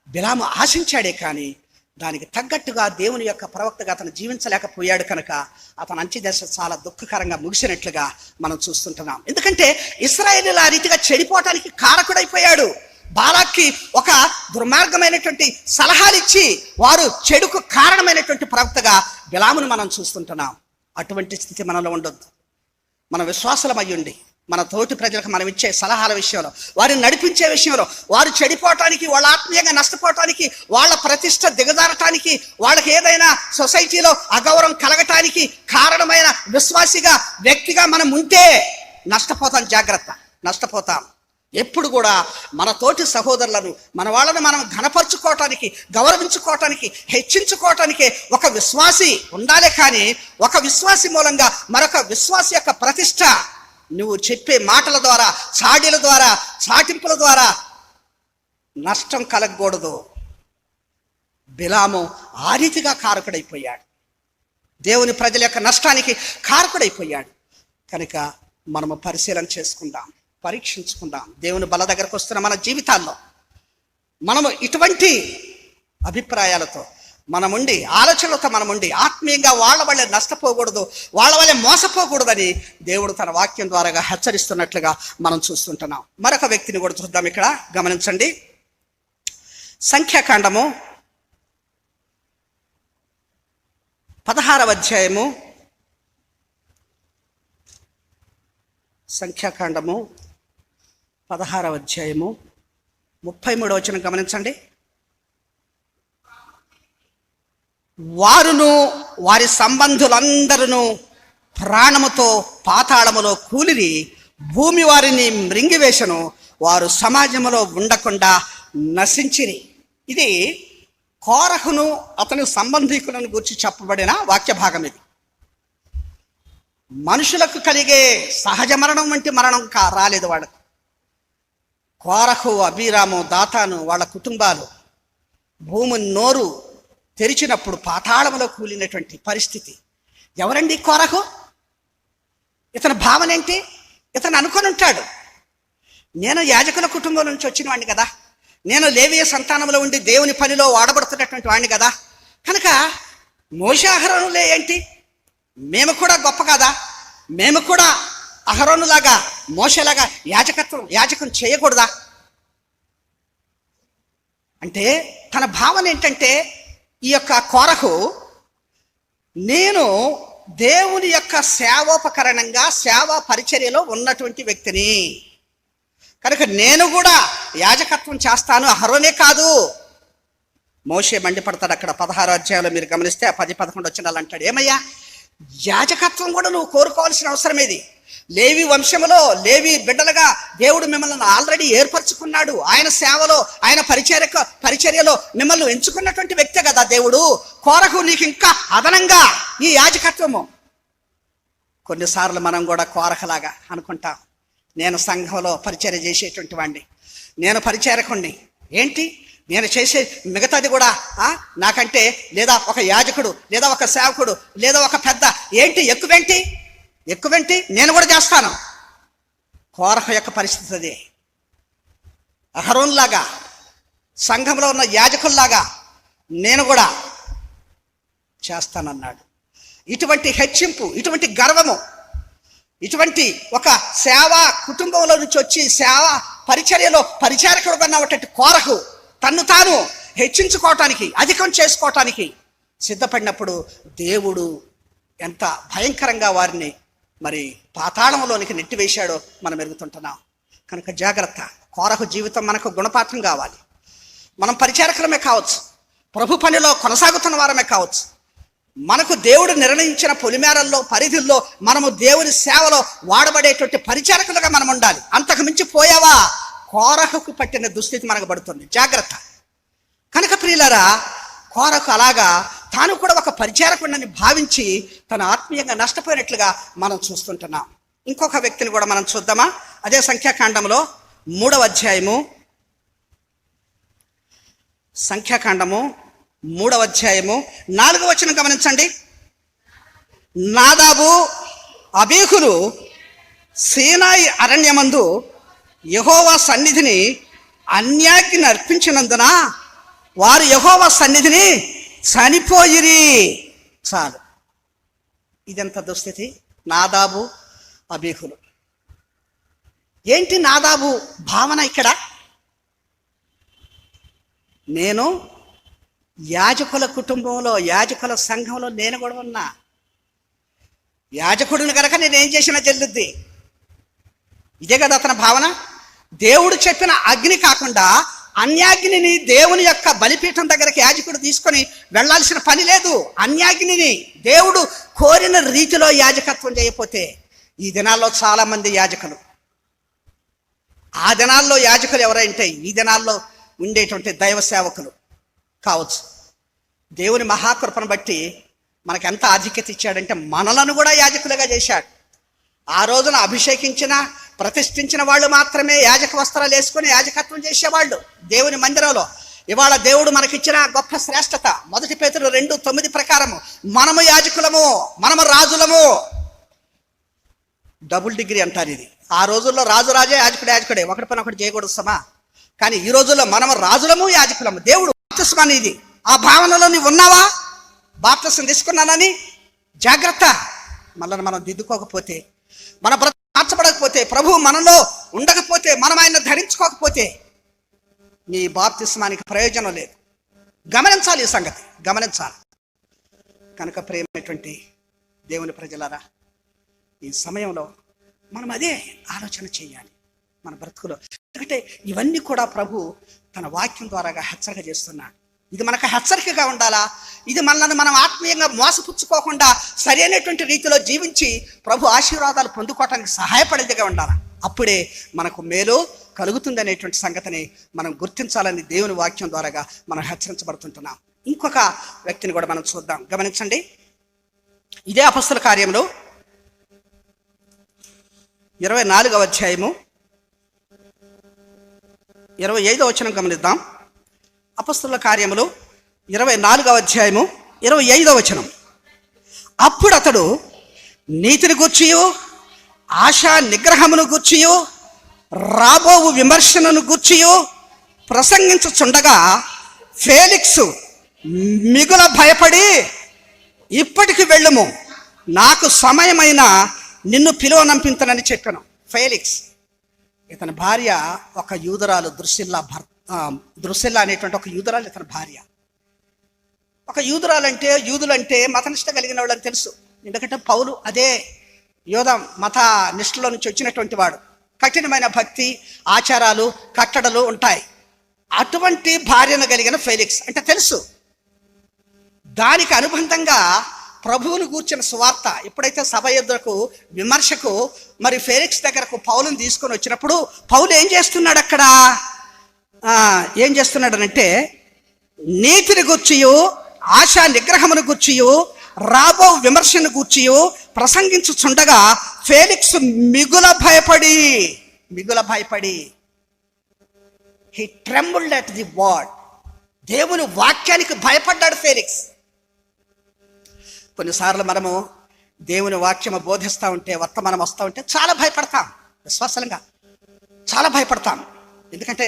బిలాము ఆశించాడే కానీ దానికి తగ్గట్టుగా దేవుని యొక్క ప్రవక్తగా అతను జీవించలేకపోయాడు. కనుక అతని అంత్యదశ చాలా దుఃఖకరంగా ముగిసినట్లుగా మనం చూస్తుంటున్నాం. ఎందుకంటే ఇశ్రాయేలీయులు ఆ రీతిగా చెడిపోవటానికి కారకుడైపోయాడు. బాలాక్కి ఒక దుర్మార్గమైనటువంటి సలహాలు ఇచ్చి వారు చెడుకు కారణమైనటువంటి ప్రవక్తగా బిలామును మనం చూస్తుంటున్నాం. అటువంటి స్థితి మనలో ఉండొద్దు. మన విశ్వాసులమయ్యుండి మన తోటి ప్రజలకు మనం ఇచ్చే సలహాల విషయంలో, వారిని నడిపించే విషయంలో, వారు చెడిపోవటానికి, వాళ్ళ ఆత్మీయంగా నష్టపోవటానికి, వాళ్ళ ప్రతిష్ట దిగజారటానికి, వాళ్ళకి ఏదైనా సొసైటీలో అగౌరవం కలగటానికి కారణమైన విశ్వాసిగా, వ్యక్తిగా మనం ఉంటే నష్టపోతాం. జాగ్రత్త, నష్టపోతాం. ఎప్పుడు కూడా మన తోటి సహోదరులను, మన వాళ్ళని మనం ఘనపరుచుకోవటానికి, గౌరవించుకోవటానికి, హెచ్చించుకోవటానికి ఒక విశ్వాసి ఉండాలి. కానీ ఒక విశ్వాసి మూలంగా మరొక విశ్వాసి యొక్క ప్రతిష్ట నువ్వు చెప్పే మాటల ద్వారా, చాడీల ద్వారా, చాటింపుల ద్వారా నష్టం కలగకూడదు. బిలాము ఆ రీతిగా కారకుడైపోయాడు, దేవుని ప్రజల యొక్క నష్టానికి కారకుడైపోయాడు. కనుక మనము పరిశీలన చేసుకుందాం, పరీక్షించుకుందాం. దేవుని బల దగ్గరకు వస్తున్న మన జీవితాల్లో మనము ఇటువంటి అభిప్రాయాలతో మనముండి, ఆలోచనలతో మనముండి ఆత్మీయంగా వాళ్ళ వల్లే నష్టపోకూడదు, వాళ్ళ వల్లే మోసపోకూడదని దేవుడు తన వాక్యం ద్వారా హెచ్చరిస్తున్నట్లుగా మనం చూస్తుంటున్నాం. మరొక వ్యక్తిని కూడా చూద్దాం. ఇక్కడ గమనించండి, సంఖ్యాకాండము 16వ అధ్యాయము, సంఖ్యాకాండము 16వ అధ్యాయము 33వ వచనం గమనించండి. వారును వారి సంబంధులందరూ ప్రాణముతో పాతాళములో కూలిరి, భూమి వారిని మృంగివేశను, వారు సమాజంలో ఉండకుండా నశించిరి. ఇది కోరహును అతని సంబంధికులను గురించి చెప్పబడిన వాక్య భాగం. ఇది మనుషులకు కలిగే సహజ మరణం వంటి మరణం రాలేదు వాళ్ళకు. కోరహు, అబీరాము, దాతాను వాళ్ళ కుటుంబాలు భూమి నోరు తెరిచినప్పుడు పాతాళములో కూలినటువంటి పరిస్థితి. ఎవరండి కోరహు? ఇతని భావన ఏంటి? ఇతను అనుకొని ఉంటాడు, నేను యాజకుల కుటుంబం నుంచి వచ్చిన వాడిని కదా, నేను లేవీయ సంతానంలో ఉండి దేవుని పనిలో వాడబడుతున్నటువంటి వాడిని కదా, కనుక మోషే అహరోనులే ఏంటి, మేము కూడా గొప్ప కదా, మేము కూడా అహరోనులాగా మోషేలాగా యాజకం చేయకూడదా అంటే తన భావన ఏంటంటే, ఈ యొక్క కోరహు నేను దేవుని యొక్క సేవోపకరణంగా సేవా పరిచర్యలో ఉన్నటువంటి వ్యక్తిని కనుక నేను కూడా యాజకత్వం చేస్తాను, అహరోనే కాదు. మోషే మండిపడతాడు అక్కడ 16వ అధ్యాయంలో మీరు గమనిస్తే 10-11 వచనాలు అంటాడు, ఏమయ్యా యాజకత్వం కూడా నువ్వు కోరుకోవాల్సిన అవసరం ఏది? లేవి వంశములో లేవి బిడ్డలుగా దేవుడు మిమ్మల్ని ఆల్రెడీ ఏర్పరచుకున్నాడు. ఆయన సేవలో ఆయన పరిచర్యలో మిమ్మల్ని ఎంచుకున్నటువంటి వ్యక్తే కదా దేవుడు. కోరహు నీకు ఇంకా అదనంగా ఈ యాజకత్వము. కొన్నిసార్లు మనం కూడా కోరహలాగా అనుకుంటాం, నేను సంఘంలో పరిచర్య చేసేటువంటి వాడిని, నేను పరిచారకుణ్ణి, ఏంటి నేను చేసే మిగతాది కూడా నాకంటే లేదా ఒక యాజకుడు లేదా ఒక సేవకుడు లేదా ఒక పెద్ద ఏంటి ఎక్కువేంటి నేను కూడా చేస్తాను. కోరహు యొక్క పరిస్థితి అదే. అహరోన్లాగా సంఘంలో ఉన్న యాజకుల్లాగా నేను కూడా చేస్తానన్నాడు. ఇటువంటి హెచ్చింపు, ఇటువంటి గర్వము, ఇటువంటి ఒక సేవా కుటుంబంలో నుంచి వచ్చి సేవా పరిచర్యలో పరిచారకుడుగా ఉన్నటువంటి కోరహు తన్ను తాను హెచ్చించుకోవటానికి, అధికం చేసుకోవటానికి సిద్ధపడినప్పుడు దేవుడు ఎంత భయంకరంగా వారిని మరి పాతాళంలోనికి నెట్టివేశాడో మనం ఎరుగుతుంటున్నాం. కనుక జాగ్రత్త. కోరహు జీవితం మనకు గుణపాఠం కావాలి. మనం పరిచారకులమే కావచ్చు, ప్రభు పనిలో కొనసాగుతున్న వారమే కావచ్చు, మనకు దేవుడు నిర్ణయించిన పొలిమేరల్లో పరిధుల్లో మనము దేవుని సేవలో వాడబడేటువంటి పరిచారకులుగా మనం ఉండాలి. అంతకు మించి పోయావా కోరహుకు పట్టిన దుస్థితి మనకు పడుతుంది. జాగ్రత్త. కనుక ప్రియులారా, కోరహు అలాగా తాను కూడా ఒక పరిచారకుడిని భావించి తన ఆత్మీయంగా నష్టపోయినట్లుగా మనం చూస్తుంటున్నాం. ఇంకొక వ్యక్తిని కూడా మనం చూద్దామా? అదే సంఖ్యాకాండంలో 3వ అధ్యాయము, సంఖ్యాకాండము 3వ అధ్యాయము 4వ వచనం గమనించండి. నాదాబు అబీహులు సీనాయి అరణ్యమందు యెహోవా సన్నిధిని అన్యాజ్ఞ అర్పించినందున వారు యెహోవా సన్నిధిని చనిపోయిరి. చాలు. ఇదెంత దుస్థితి. నాదాబు అబీహులు. ఏంటి నాదాబు భావన ఇక్కడ? నేను యాజకుల కుటుంబంలో, యాజకుల సంఘంలో నేను కూడా ఉన్నా, యాజకుడిని కనుక నేనేం చేసినా చెల్లుద్ది. ఇదే కదా అతని భావన. దేవుడు చెప్పిన అగ్ని కాకుండా అన్యాగ్నిని దేవుని యొక్క బలిపీఠం దగ్గరికి యాజకుడు తీసుకొని వెళ్లాల్సిన పని లేదు. అన్యాగ్నిని దేవుడు కోరిన రీతిలో యాజకత్వం చేయకపోతే, ఈ దినాల్లో చాలా మంది యాజకులు, ఆ దినాల్లో యాజకులు ఎవరంటే ఈ దినాల్లో ఉండేటువంటి దైవ సేవకులు కావచ్చు. దేవుని మహాకృపను బట్టి మనకు ఎంత ఆధిక్యత ఇచ్చాడంటే మనలను కూడా యాజకులుగా చేశాడు. ఆ రోజున అభిషేకించిన ప్రతిష్ఠించిన వాళ్ళు మాత్రమే యాజక వస్త్రాలు వేసుకొని యాజకత్వం చేసేవాళ్ళు దేవుని మందిరంలో. ఇవాళ దేవుడు మనకిచ్చిన గొప్ప శ్రేష్టత 1 పేతురు 2:9 ప్రకారము మనము యాజకులము, మనము రాజులము. డబుల్ డిగ్రీ అంటారు ఇది. ఆ రోజుల్లో రాజే, యాజకుడే, ఒకటి పని ఒకటి చేయకూడదు సమా. కానీ ఈ రోజుల్లో మనము రాజులము, యాజకులము. దేవుడు బాప్తిస్మం ఇది. ఆ భావనలో నీవు ఉన్నావా? బాప్తిస్మం తీసుకున్నానని జాగ్రత్త. మనల్ని మనం దిద్దుకోకపోతే, మన బ్రతుకు మార్చబడకపోతే, ప్రభు మనలో ఉండకపోతే, మనం ఆయన ధరించుకోకపోతే నీ బాప్తిస్మానికి ప్రయోజనం లేదు. గమనించాలి, ఈ సంగతి గమనించాలి. కనుక ప్రేమైనటువంటి దేవుని ప్రజలారా, ఈ సమయంలో మనం అదే ఆలోచన చేయాలి. మన బ్రతుకులో. ఎందుకంటే ఇవన్నీ కూడా ప్రభు తన వాక్యం ద్వారాగా హెచ్చరిక చేస్తున్నాడు. ఇది మనకు హెచ్చరికగా ఉండాలా? ఇది మనల్ని మనం ఆత్మీయంగా మోసపుచ్చుకోకుండా సరైనటువంటి రీతిలో జీవించి ప్రభు ఆశీర్వాదాలు పొందుకోవటానికి సహాయపడేదిగా ఉండాలి. అప్పుడే మనకు మేలు కలుగుతుంది అనేటువంటి సంగతిని మనం గుర్తించాలని దేవుని వాక్యం ద్వారాగా మనం హెచ్చరించబడుతుంటున్నాం. ఇంకొక వ్యక్తిని కూడా మనం చూద్దాం. గమనించండి, ఇదే అపొస్తలుల కార్యములు 24వ అధ్యాయము 25వ వచనం గమనిద్దాం. అపొస్తలుల కార్యములు 24వ అధ్యాయము 25వ వచనం. అప్పుడు అతడు నీతిని గూర్చియు ఆశా నిగ్రహమును గూర్చియు రాబోవు విమర్శనను గూర్చియు ప్రసంగించుచుండగా ఫేలిక్స్ మిగుల భయపడి, ఇప్పటికి వెళ్ళుము, నాకు సమయమైన నిన్ను పిలువనంపించనని చెప్పాను. ఫేలిక్స్ ఇతని భార్య ఒక యూదురాలు, ద్రుసిల్లా అనేటువంటి ఒక యూదురాలు ఇతని భార్య. ఒక యూదురాలంటే యూదులంటే మతనిష్ట కలిగిన వాళ్ళని తెలుసు. ఎందుకంటే పౌలు అదే యోధ మత నిష్ఠలో నుంచి వచ్చినటువంటి వాడు. కఠినమైన భక్తి, ఆచారాలు, కట్టడలు ఉంటాయి. అటువంటి భార్యను కలిగిన ఫేలిక్స్ అంటే తెలుసు. దానికి అనుబంధంగా ప్రభువును గూర్చిన సువార్త ఎప్పుడైతే సభ ఎదురకు విమర్శకు మరి ఫేలిక్స్ దగ్గరకు పౌలుని తీసుకొని వచ్చినప్పుడు పౌలు ఏం చేస్తున్నాడు అక్కడ? ఏం చేస్తున్నాడనంటే నీతిని గూర్చియు ఆశా నిగ్రహమును గూర్చియు రాబో విమర్శను గూర్చియు ప్రసంగించుచుండగా ఫేలిక్స్ మిగుల భయపడి హీ ట్రెంబుల్డ్ అట్ ది వర్డ్. దేవుని వాక్యానికి భయపడ్డాడు ఫేలిక్స్. కొన్నిసార్లు మనము దేవుని వాక్యము బోధిస్తూ ఉంటే, వర్తమానం వస్తూ ఉంటే చాలా భయపడతాం. విశ్వాసంగా చాలా భయపడతాం. ఎందుకంటే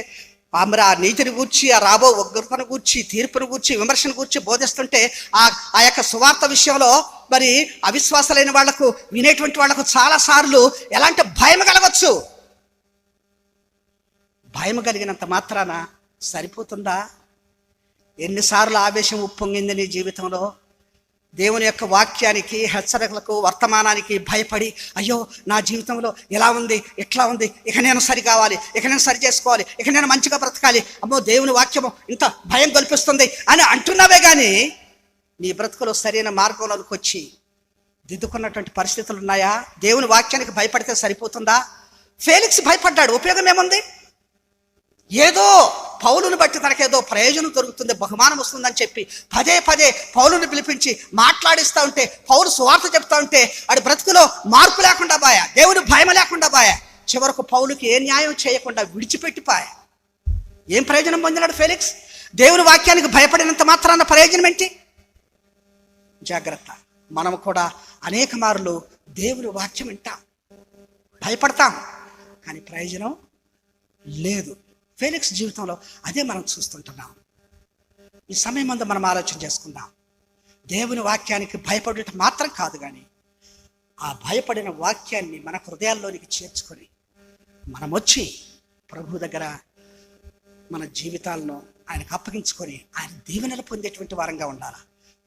మరి ఆ నీతిని గూర్చి, ఆ రాబో ఉగ్రతను గూర్చి, తీర్పును గూర్చి, విమర్శను గూర్చి బోధిస్తుంటే ఆ యొక్క సువార్త విషయంలో మరి అవిశ్వాసాలైన వాళ్లకు, వినేటువంటి వాళ్లకు చాలాసార్లు ఎలాంటి భయం కలగచ్చు. భయం కలిగినంత మాత్రాన సరిపోతుందా? ఎన్నిసార్లు ఆవేశం ఉప్పొంగింది నీ జీవితంలో? దేవుని యొక్క వాక్యానికి, హెచ్చరికలకు, వర్తమానానికి భయపడి, అయ్యో నా జీవితంలో ఎలా ఉంది, ఎట్లా ఉంది, ఇక నేను సరి కావాలి, ఇక నేను సరి చేసుకోవాలి, ఇక నేను మంచిగా బ్రతకాలి, అమ్మో దేవుని వాక్యము ఇంత భయం కల్పిస్తుంది అని అంటున్నావే కానీ నీ బ్రతుకులో సరైన మార్గంలోకి వచ్చి దిద్దుకున్నటువంటి పరిస్థితులు ఉన్నాయా? దేవుని వాక్యానికి భయపడితే సరిపోతుందా? ఫేలిక్స్ భయపడ్డాడు. ఉపయోగం ఏముంది? ఏదో పౌలుని బట్టి తనకేదో ప్రయోజనం దొరుకుతుంది, బహుమానం వస్తుందని చెప్పి పదే పౌలుని పిలిపించి మాట్లాడిస్తూ ఉంటే, పౌలు సువార్త చెప్తా ఉంటే వాడి బ్రతుకులో మార్పు లేకుండా పోయా, దేవుని భయం లేకుండా పోయా. చివరకు పౌలుకి ఏ న్యాయం చేయకుండా విడిచిపెట్టిపోయా. ఏం ప్రయోజనం పొందినాడు ఫేలిక్స్? దేవుని వాక్యానికి భయపడినంత మాత్రాన ప్రయోజనం ఏంటి? జాగ్రత్త. మనం కూడా అనేక మార్లు దేవుని వాక్యం వింటాం, భయపడతాం, కానీ ప్రయోజనం లేదు. ఫేలిక్స్ జీవితంలో అదే మనం చూస్తుంటున్నాం. ఈ సమయం అంతా మనం ఆలోచన చేసుకుందాం. దేవుని వాక్యానికి భయపడటం మాత్రం కాదు, కానీ ఆ భయపడిన వాక్యాన్ని మన హృదయాల్లోనికి చేర్చుకొని మనం వచ్చి ప్రభు దగ్గర మన జీవితాలను ఆయనకు అప్పగించుకొని ఆయన దీవెనలు పొందేటువంటి వారంగా ఉండాలి.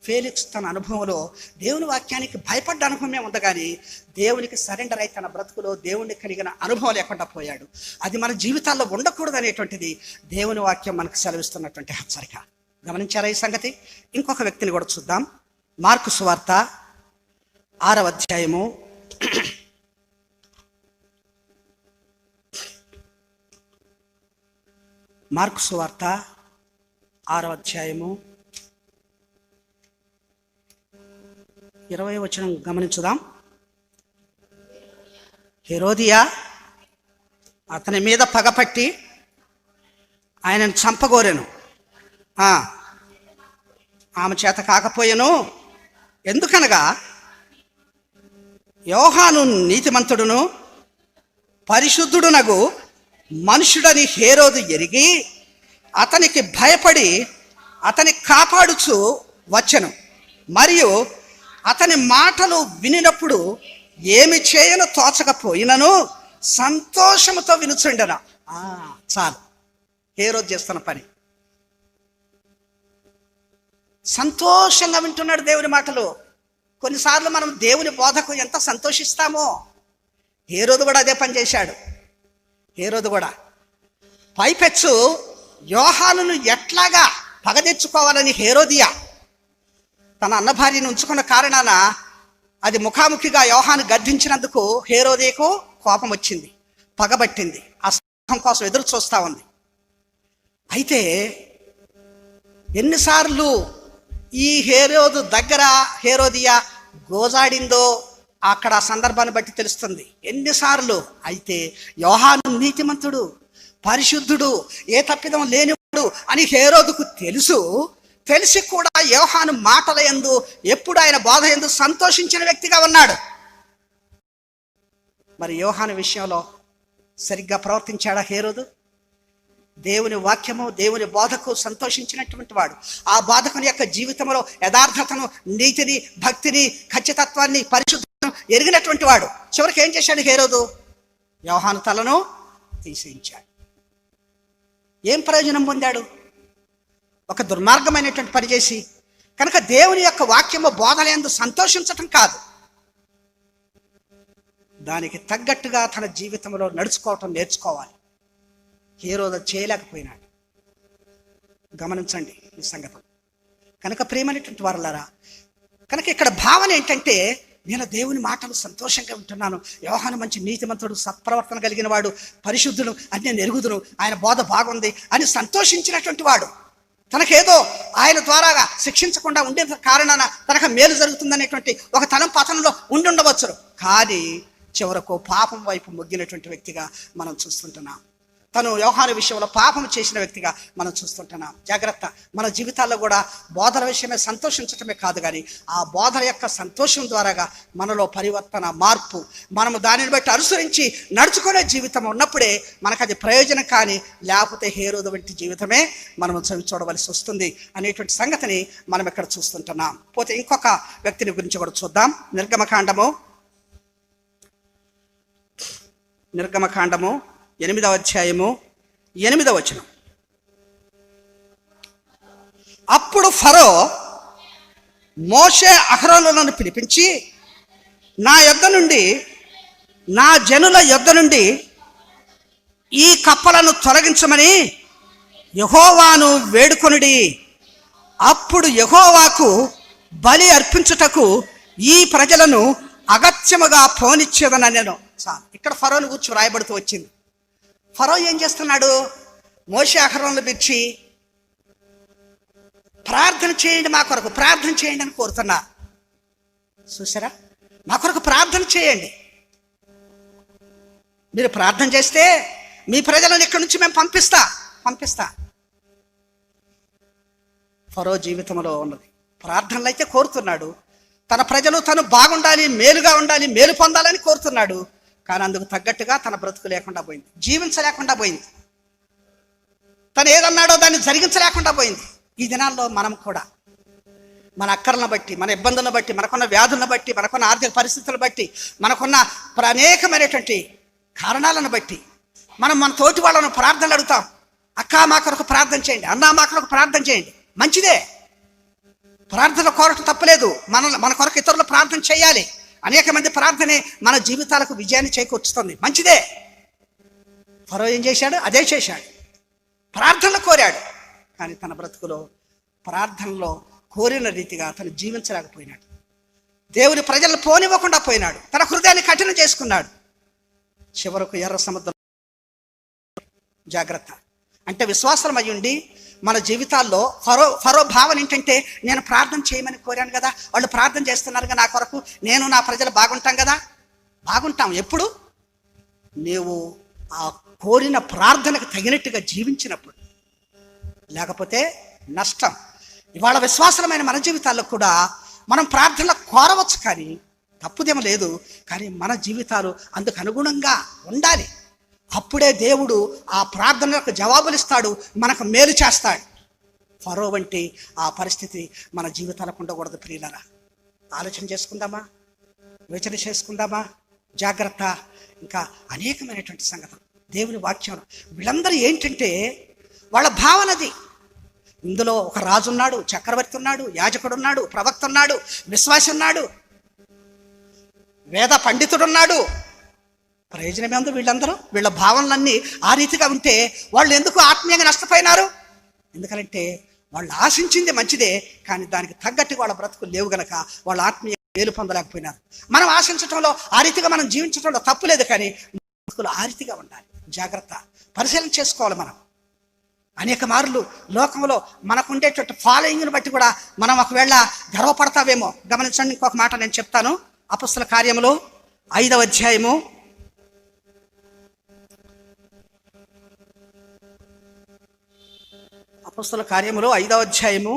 ఫేలిక్స్ తన అనుభవంలో దేవుని వాక్యానికి భయపడ్డ అనుభవమే ఉంది, కానీ దేవునికి సరెండర్ అయి తన బ్రతుకులో దేవుని కలిగిన అనుభవం లేకుండా పోయాడు. అది మన జీవితాల్లో ఉండకూడదు అనేటువంటిది దేవుని వాక్యం మనకు సెలవిస్తున్నటువంటి హెచ్చరిక. గమనించారా ఈ సంగతి? ఇంకొక వ్యక్తిని కూడా చూద్దాం. మార్కు సువార్త 6వ అధ్యాయము 20వ వచనం గమనించుదాం. హెరోదియా అతని మీద పగపట్టి ఆయనను చంపగోరెను. ఆమె చేత కాకపోయెను. ఎందుకనగా యోహాను నీతిమంతుడును పరిశుద్ధుడునగు మనుషుడని హేరోదు ఎరిగి అతనికి భయపడి అతని కాపాడుచు వచ్చెను. మరియు అతని మాటలు వినినప్పుడు ఏమి చేయను తోచకపోయినను సంతోషముతో వినుచుండెను. చాలు, హేరోదు చేస్తున్న పని. సంతోషంగా వింటున్నాడు దేవుని మాటలు. కొన్నిసార్లు మనం దేవుని బోధకు ఎంత సంతోషిస్తామో, హేరోదు కూడా అదే పని చేశాడు. హేరోదు కూడా పైపెచ్చు యోహానును ఎట్లాగా పగ తెచ్చుకోవాలని హేరోదియా తన అన్న భార్యను ఉంచుకున్న కారణాన అది ముఖాముఖిగా యోహాను గద్దించినందుకు హేరోదేకు కోపం వచ్చింది, పగబట్టింది, ఆ సింహం కోసం ఎదురు చూస్తూ ఉంది. అయితే ఎన్నిసార్లు ఈ హేరోదు దగ్గర హేరోదియా గోజాడిందో అక్కడ ఆ సందర్భాన్ని బట్టి తెలుస్తుంది. ఎన్నిసార్లు. అయితే యోహాను నీతిమంతుడు, పరిశుద్ధుడు, ఏ తప్పిదం లేనివాడు అని హేరోదుకు తెలిసి కూడా యోహాను మాటల యందు, ఎప్పుడు ఆయన బోధ యందు సంతోషించిన వ్యక్తిగా ఉన్నాడు. మరి యోహాను విషయంలో సరిగ్గా ప్రవర్తించాడా హేరోదు? దేవుని వాక్యము, దేవుని బోధకు సంతోషించినటువంటి వాడు, ఆ బోధకుని యొక్క జీవితంలో యథార్థతను, నీతిని, భక్తిని, ఖచ్చితత్వాన్ని, పరిశుద్ధతను ఎరిగినటువంటి వాడు. చివరికి ఏం చేశాడు హేరోదు? యోహాను తలను తీసేయించాడు. ఏం ప్రయోజనం పొందాడు? ఒక దుర్మార్గమైనటువంటి పని చేసి. కనుక దేవుని యొక్క వాక్యము బోధలందు సంతోషించటం కాదు, దానికి తగ్గట్టుగా తన జీవితంలో నడుచుకోవటం నేర్చుకోవాలి. హేరోదు చేయలేకపోయినాడు. గమనించండి ఈ సంగతి. కనుక ప్రియమైనటువంటి వారలారా, కనుక ఇక్కడ భావన ఏంటంటే, నేను దేవుని మాటలు సంతోషంగా ఉంటున్నాను, యోహాను మంచి నీతిమంతుడు, సత్ప్రవర్తన కలిగిన వాడు, పరిశుద్ధుడు అని నేను ఎరుగుదును, ఆయన బోధ బాగుంది అని సంతోషించినటువంటి వాడు. తనకేదో ఆయన ద్వారాగా శిక్షించకుండా ఉండే కారణాన తనకు మేలు జరుగుతుందనేటువంటి ఒక తలంపాతనంలో ఉండవచ్చు. కానీ చివరకు పాపం వైపు మొగ్గినటువంటి వ్యక్తిగా మనం చూస్తుంటున్నాం. తను యోహాను విషయంలో పాపం చేసిన వ్యక్తిగా మనం చూస్తుంటున్నాం. జాగ్రత్త. మన జీవితాల్లో కూడా బోధల విషయమే సంతోషించటమే కాదు, కానీ ఆ బోధల యొక్క సంతోషం ద్వారాగా మనలో పరివర్తన, మార్పు, మనము దానిని బట్టి అనుసరించి నడుచుకునే జీవితం ఉన్నప్పుడే మనకు అది ప్రయోజనం. కానీ లేకపోతే హేరోదు వంటి జీవితమే మనం చూడవలసి వస్తుంది అనేటువంటి సంగతిని మనం ఇక్కడ చూస్తుంటున్నాం. పోతే ఇంకొక వ్యక్తిని గురించి కూడా చూద్దాం. నిర్గమకాండము 8వ అధ్యాయము 8వ వచనం. అప్పుడు ఫరో మోషే అహరోనులను పిలిపించి, నా యొద్ద నుండి, నా జనుల యొద్ద నుండి ఈ కప్పలను తొలగించమని యెహోవాను వేడుకొనుడి. అప్పుడు యెహోవాకు బలి అర్పించుటకు ఈ ప్రజలను అగత్యముగా పోనిచ్చేదనని నేను. చాలు. ఇక్కడ ఫరోను గురించి రాయబడుతూ వచ్చింది. ఫరో ఏం చేస్తున్నాడు? మోషే అహరోనులను పిలిచి ప్రార్థన చేయండి, మా కొరకు ప్రార్థన చేయండి అని కోరుతున్నారు. చూసారా? మా కొరకు ప్రార్థన చేయండి, మీరు ప్రార్థన చేస్తే మీ ప్రజలను ఇక్కడి నుంచి మేము పంపిస్తా. ఫరో జీవితంలో ఉన్నది ప్రార్థనలు అయితే కోరుతున్నాడు. తన ప్రజలు తను బాగుండాలి, మేలుగా ఉండాలి, మేలు పొందాలని కోరుతున్నాడు. కానీ అందుకు తగ్గట్టుగా తన బ్రతుకు లేకుండా పోయింది, జీవించలేకుండా పోయింది. తను ఏదన్నాడో దాన్ని జరిగించలేకుండా పోయింది. ఈ దినాల్లో మనం కూడా మన అక్కర్లను బట్టి, మన ఇబ్బందులను బట్టి, మనకున్న వ్యాధులను బట్టి, మనకున్న ఆర్థిక పరిస్థితులను బట్టి, మనకున్న అనేకమైనటువంటి కారణాలను బట్టి మనం మన తోటి వాళ్ళను ప్రార్థనలు అడుగుతాం. అక్క మా కొరకు ప్రార్థన చేయండి, అన్న మా కొరకు ప్రార్థన చేయండి. మంచిదే, ప్రార్థన కోరటం తప్పలేదు. మన కొరకు ఇతరులు ప్రార్థన చేయాలి. అనేక మంది ప్రార్థనే మన జీవితాలకు విజయాన్ని చేకూర్చుతుంది. మంచిదే. ఫరో ఏం చేశాడు? అదే చేశాడు. ప్రార్థనలు కోరాడు, కానీ తన బ్రతుకులో ప్రార్థనలో కోరిన రీతిగా తను జీవించలేకపోయినాడు. దేవుని ప్రజలను పోనివ్వకుండా పోయినాడు. తన హృదయాన్ని కఠినం చేసుకున్నాడు. చివరకు ఎర్ర సముద్రం. జాగ్రత్త. అంటే విశ్వాసం అయ్యుండి మన జీవితాల్లో ఫరో భావన ఏంటంటే, నేను ప్రార్థన చేయమని కోరాను కదా, వాళ్ళు ప్రార్థన చేస్తున్నారు కదా నా కొరకు, నేను నా ప్రజలు బాగుంటాం కదా. బాగుంటాం ఎప్పుడు? నీవు ఆ కోరిన ప్రార్థనకు తగినట్టుగా జీవించినప్పుడు. లేకపోతే నష్టం. ఇవాళ విశ్వాసమైన మన జీవితాల్లో కూడా మనం ప్రార్థనలు కోరవచ్చు, కానీ తప్పుదేమో లేదు. కానీ మన జీవితాలు అందుకు అనుగుణంగా ఉండాలి. అప్పుడే దేవుడు ఆ ప్రార్థనలకు జవాబులు ఇస్తాడు, మనకు మేలు చేస్తాడు. ఫరో వంటి ఆ పరిస్థితి మన జీవితాలకు ఉండకూడదు. ప్రియులారా, ఆలోచన చేసుకుందామా, యోచన చేసుకుందామా. జాగ్రత్త. ఇంకా అనేకమైనటువంటి సంగతులు దేవుని వాక్యం. వీళ్ళందరూ ఏంటంటే వాళ్ళ భావనది. ఇందులో ఒక రాజు ఉన్నాడు, చక్రవర్తి ఉన్నాడు, యాజకుడు ఉన్నాడు, ప్రవక్త ఉన్నాడు, విశ్వాసి ఉన్నాడు, వేద పండితుడు ఉన్నాడు, ప్రయోజనమే ఉంది. వీళ్ళ భావనలన్నీ ఆ రీతిగా ఉంటే వాళ్ళు ఎందుకు ఆత్మీయంగా నష్టపోయినారు? ఎందుకంటే వాళ్ళు ఆశించింది మంచిదే, కానీ దానికి తగ్గట్టు వాళ్ళ బ్రతుకులు లేవు గనక వాళ్ళు ఆత్మీయ మేలు పొందలేకపోయినారు. మనం ఆశించడంలో ఆ రీతిగా మనం జీవించడంలో తప్పు లేదు, కానీ బ్రతుకులు ఆ రీతిగా ఉండాలి. జాగ్రత్త పరిశీలన చేసుకోవాలి. మనం అనేక మార్లు లోకంలో మనకు ఉండేటువంటి ఫాలోయింగ్ని బట్టి కూడా మనం ఒకవేళ గర్వపడతావేమో. గమనించండి, ఇంకొక మాట నేను చెప్తాను. అపొస్తలుల కార్యములు 5వ అధ్యాయము 5వ అధ్యాయము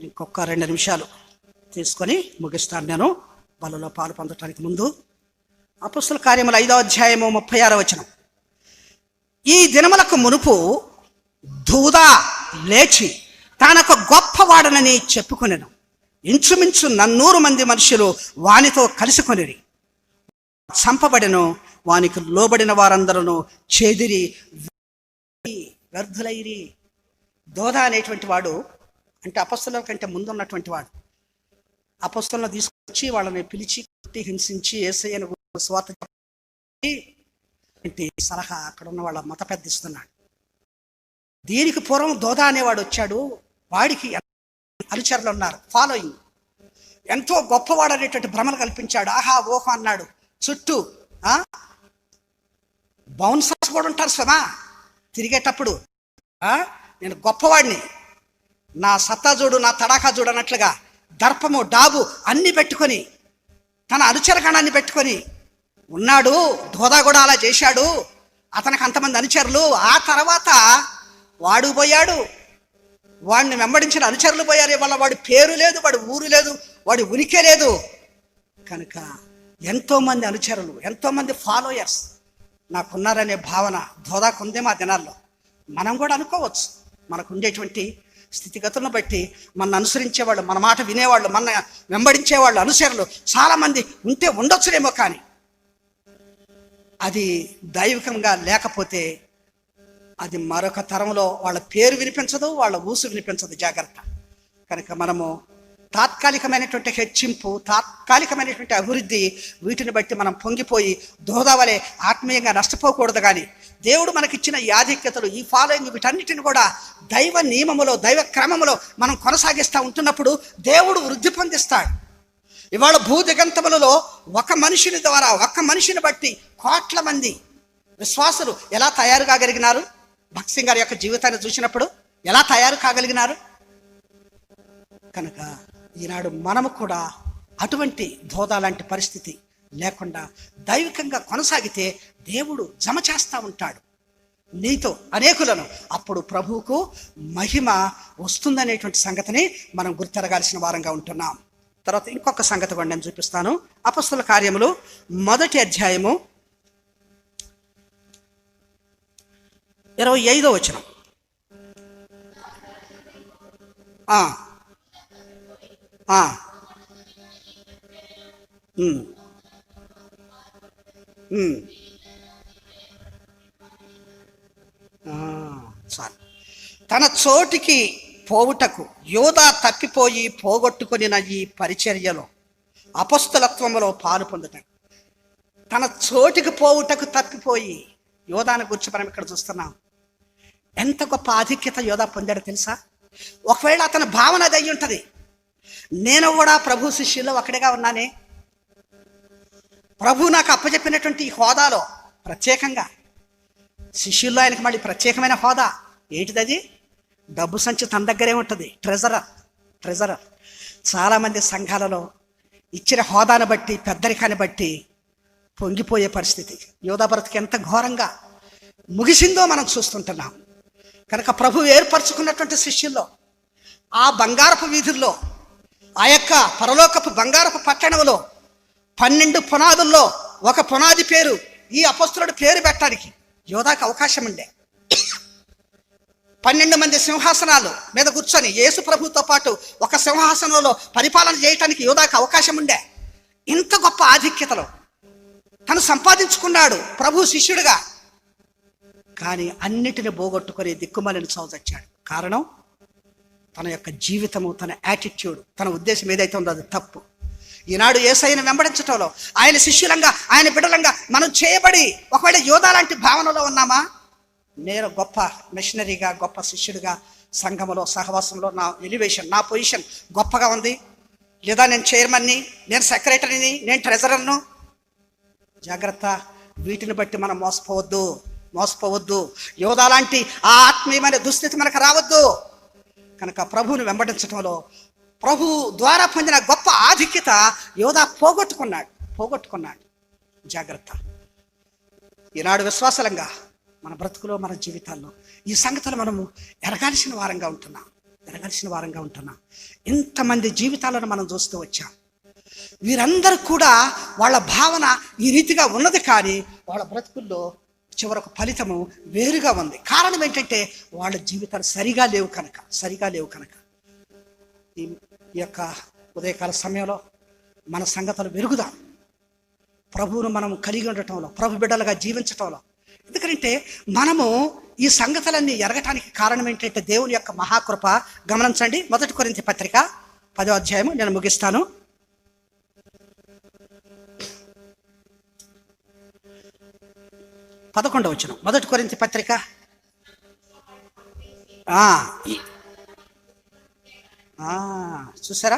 ఇంకొక 2 నిమిషాలు తీసుకొని ముగిస్తాను నేను బలలో పాలు పొందటానికి ముందు. అపొస్తలుల కార్యములు 5వ అధ్యాయము 36వ వచనం. ఈ దినములకు మునుపు దూదా లేచి తానొక గొప్పవాడనని చెప్పుకొనెను. ఇంచుమించు 400 మంది మనుషులు వానితో కలిసికొనిరి. చంపబడెను. వానికి లోబడిన వారందరూ చెదిరి వ్యర్థులైరి. దోదా అనేటువంటి వాడు అంటే అపొస్తలుల కంటే ముందు ఉన్నటువంటి వాడు. అపొస్తలులను తీసుకొచ్చి వాళ్ళని పిలిచి కొట్టి హింసించి యేసయ్యను స్వార్థ సలహా అక్కడ ఉన్న వాళ్ళ మత పెద్ద ఇస్తున్నాడు. దీనికి పూర్వం దోదా అనేవాడు వచ్చాడు. వాడికి అనుచరులు ఉన్నారు, ఫాలోయింగ్. ఎంతో గొప్పవాడు అనేటువంటి భ్రమలు కల్పించాడు. ఆహా ఓహో అన్నాడు. చుట్టూ బౌన్సర్స్ కూడా ఉంటారు శ్రమా తిరిగేటప్పుడు. నేను గొప్పవాడిని, నా సత్తా చూడు, నా తడాకా చూడు అన్నట్లుగా దర్పము డాబు అన్ని పెట్టుకొని తన అనుచరగణాన్ని పెట్టుకొని ఉన్నాడు. దోదా కూడా అలా చేశాడు. అతనికి అంతమంది అనుచరులు. ఆ తర్వాత వాడు పోయాడు, వాడిని వెంబడించిన అనుచరులు పోయారు. వాళ్ళ వాడి పేరు లేదు, వాడి ఊరు లేదు, వాడి ఉనికే లేదు. కనుక ఎంతోమంది అనుచరులు, ఎంతోమంది ఫాలోయర్స్ నాకున్నారనే భావన దోదాకు ఉంది మా దినాల్లో. మనం కూడా అనుకోవచ్చు, మనకు ఉండేటువంటి స్థితిగతులను బట్టి మన అనుసరించేవాళ్ళు, మన మాట వినేవాళ్ళు, మన వెంబడించేవాళ్ళు, అనుచరులు చాలామంది ఉంటే ఉండొచ్చునేమో. కానీ అది దైవికంగా లేకపోతే అది మరొక తరంలో వాళ్ళ పేరు వినిపించదు, వాళ్ళ ఊసు వినిపించదు. జాగ్రత్త. కనుక మనము తాత్కాలికమైనటువంటి హెచ్చింపు, తాత్కాలికమైనటువంటి అభివృద్ధి, వీటిని బట్టి మనం పొంగిపోయి దోదావలే ఆత్మీయంగా నష్టపోకూడదు. కానీ దేవుడు మనకిచ్చిన ఈ ఆధిక్యతలు, ఈ ఫాలోయింగ్, వీటన్నిటిని కూడా దైవ నియమములో, దైవ క్రమములో మనం కొనసాగిస్తూ ఉంటున్నప్పుడు దేవుడు వృద్ధి పొందిస్తాడు. ఇవాళ భూదిగంతములలో ఒక మనిషిని ద్వారా, ఒక్క మనిషిని బట్టి కోట్ల మంది విశ్వాసులు ఎలా తయారు కాగలిగినారు? భక్త్ సింగ్ గారి యొక్క జీవితాన్ని చూసినప్పుడు ఎలా తయారు కాగలిగినారు? కనుక ఈనాడు మనము కూడా అటువంటి దోదా లాంటి పరిస్థితి లేకుండా దైవికంగా కొనసాగితే దేవుడు జమ చేస్తూ ఉంటాడు నీతో అనేకులను. అప్పుడు ప్రభువుకు మహిమ వస్తుందనేటువంటి సంగతిని మనం గుర్తెరగాల్సిన వారంగా ఉంటున్నాం. తర్వాత ఇంకొక సంగతి కూడా నేను చూపిస్తాను. అపొస్తలుల కార్యములు 1వ అధ్యాయము 25వ వచనం. తన చోటికి పోవుటకు యోధా తప్పిపోయి పోగొట్టుకొనిన ఈ పరిచర్యలో అపొస్తలత్వములో పాలు పొందుటకు, తన చోటికి పోవుటకు తప్పిపోయి, యోధాను గురించి మనం ఇక్కడ చూస్తున్నాం. ఎంత గొప్ప ఆధిక్యత యోధా పొందాడో తెలుసా? ఒకవేళ అతని భావన అది అయి ఉంటుంది, నేను కూడా ప్రభు శిష్యుల్లో ఒకటిగా ఉన్నానే, ప్రభు నాకు అప్పచెప్పినటువంటి ఈ హోదాలో ప్రత్యేకంగా, శిష్యుల్లో ఆయనకి మళ్ళీ ప్రత్యేకమైన హోదా ఏంటిది? అది డబ్బు సంచి తన దగ్గరే ఉంటుంది. ట్రెజరర్. చాలామంది సంఘాలలో ఇచ్చిన హోదాను బట్టి, పెద్దరికాన్ని బట్టి పొంగిపోయే పరిస్థితి. యోధా బ్రతుకు ఎంత ఘోరంగా ముగిసిందో మనం చూస్తుంటున్నాం. కనుక ప్రభు ఏర్పరచుకున్నటువంటి శిష్యుల్లో, ఆ బంగారపు వీధుల్లో, ఆ యొక్క పరలోకపు బంగారపు పట్టణంలో 12 పునాదుల్లో ఒక పునాది పేరు, ఈ అపొస్తలుడి పేరు పెట్టడానికి యోధాకు అవకాశం ఉండే. 12 మంది సింహాసనాలు మీద కూర్చొని యేసు ప్రభుతో పాటు ఒక సింహాసనంలో పరిపాలన చేయటానికి యోధాకు అవకాశం ఉండే. ఇంత గొప్ప ఆధిక్యతలో తను సంపాదించుకున్నాడు ప్రభు శిష్యుడిగా. కానీ అన్నిటిని పోగొట్టుకొని దిక్కుమాలిన చౌచచ్చాడు. కారణం తన యొక్క జీవితము, తన యాటిట్యూడ్, తన ఉద్దేశం ఏదైతే ఉందో అది తప్పు. ఈనాడు యేసయ్యను వెంబడించటంలో, ఆయన శిష్యులంగా, ఆయన బిడ్డలంగా మనం చేయబడి ఒకవేళ యోధా లాంటి భావనలో ఉన్నామా? నేను గొప్ప మిషనరీగా, గొప్ప శిష్యుడిగా సంఘములో సహవాసంలో నా ఎలివేషన్, నా పొజిషన్ గొప్పగా ఉంది, లేదా నేను చైర్మన్ని, నేను సెక్రటరీని, నేను ట్రెజరర్ను. జాగ్రత్త, వీటిని బట్టి మనం మోసపోవద్దు. యోధా లాంటి ఆ ఆత్మీయమైన దుస్థితి మనకు రావద్దు. కనుక ప్రభువుని వెంబడించడంలో ప్రభు ద్వారా పొందిన గొప్ప ఆధిక్యత యోధా పోగొట్టుకున్నాడు. జాగ్రత్త. ఈనాడు విశ్వాసలంగా మన బ్రతుకులో, మన జీవితాల్లో ఈ సంగతులు మనము ఎరగాల్సిన వారంగా ఉంటున్నాం. ఇంతమంది జీవితాలను మనం చూస్తూ వచ్చాం. వీరందరూ కూడా వాళ్ళ భావన ఈ రీతిగా ఉన్నది, కానీ వాళ్ళ బ్రతుకుల్లో చివరకు ఫలితము వేరుగా ఉంది. కారణం ఏంటంటే వాళ్ళ జీవితాలు సరిగా లేవు కనుక. ఈ యొక్క ఉదయకాల సమయంలో మన సంగతులు వెరుగుదాం. ప్రభువును మనం కలిగి ఉండటంలో, ప్రభు బిడ్డలుగా జీవించటంలో. ఎందుకంటే మనము ఈ సంగతులన్నీ ఎరగటానికి కారణం ఏంటంటే దేవుని యొక్క మహాకృప. గమనించండి, 1 కొరింథీ పత్రిక 10వ అధ్యాయము, నేను ముగిస్తాను. 11వ వచనం, 1 కొరింథీ పత్రిక. చూసారా?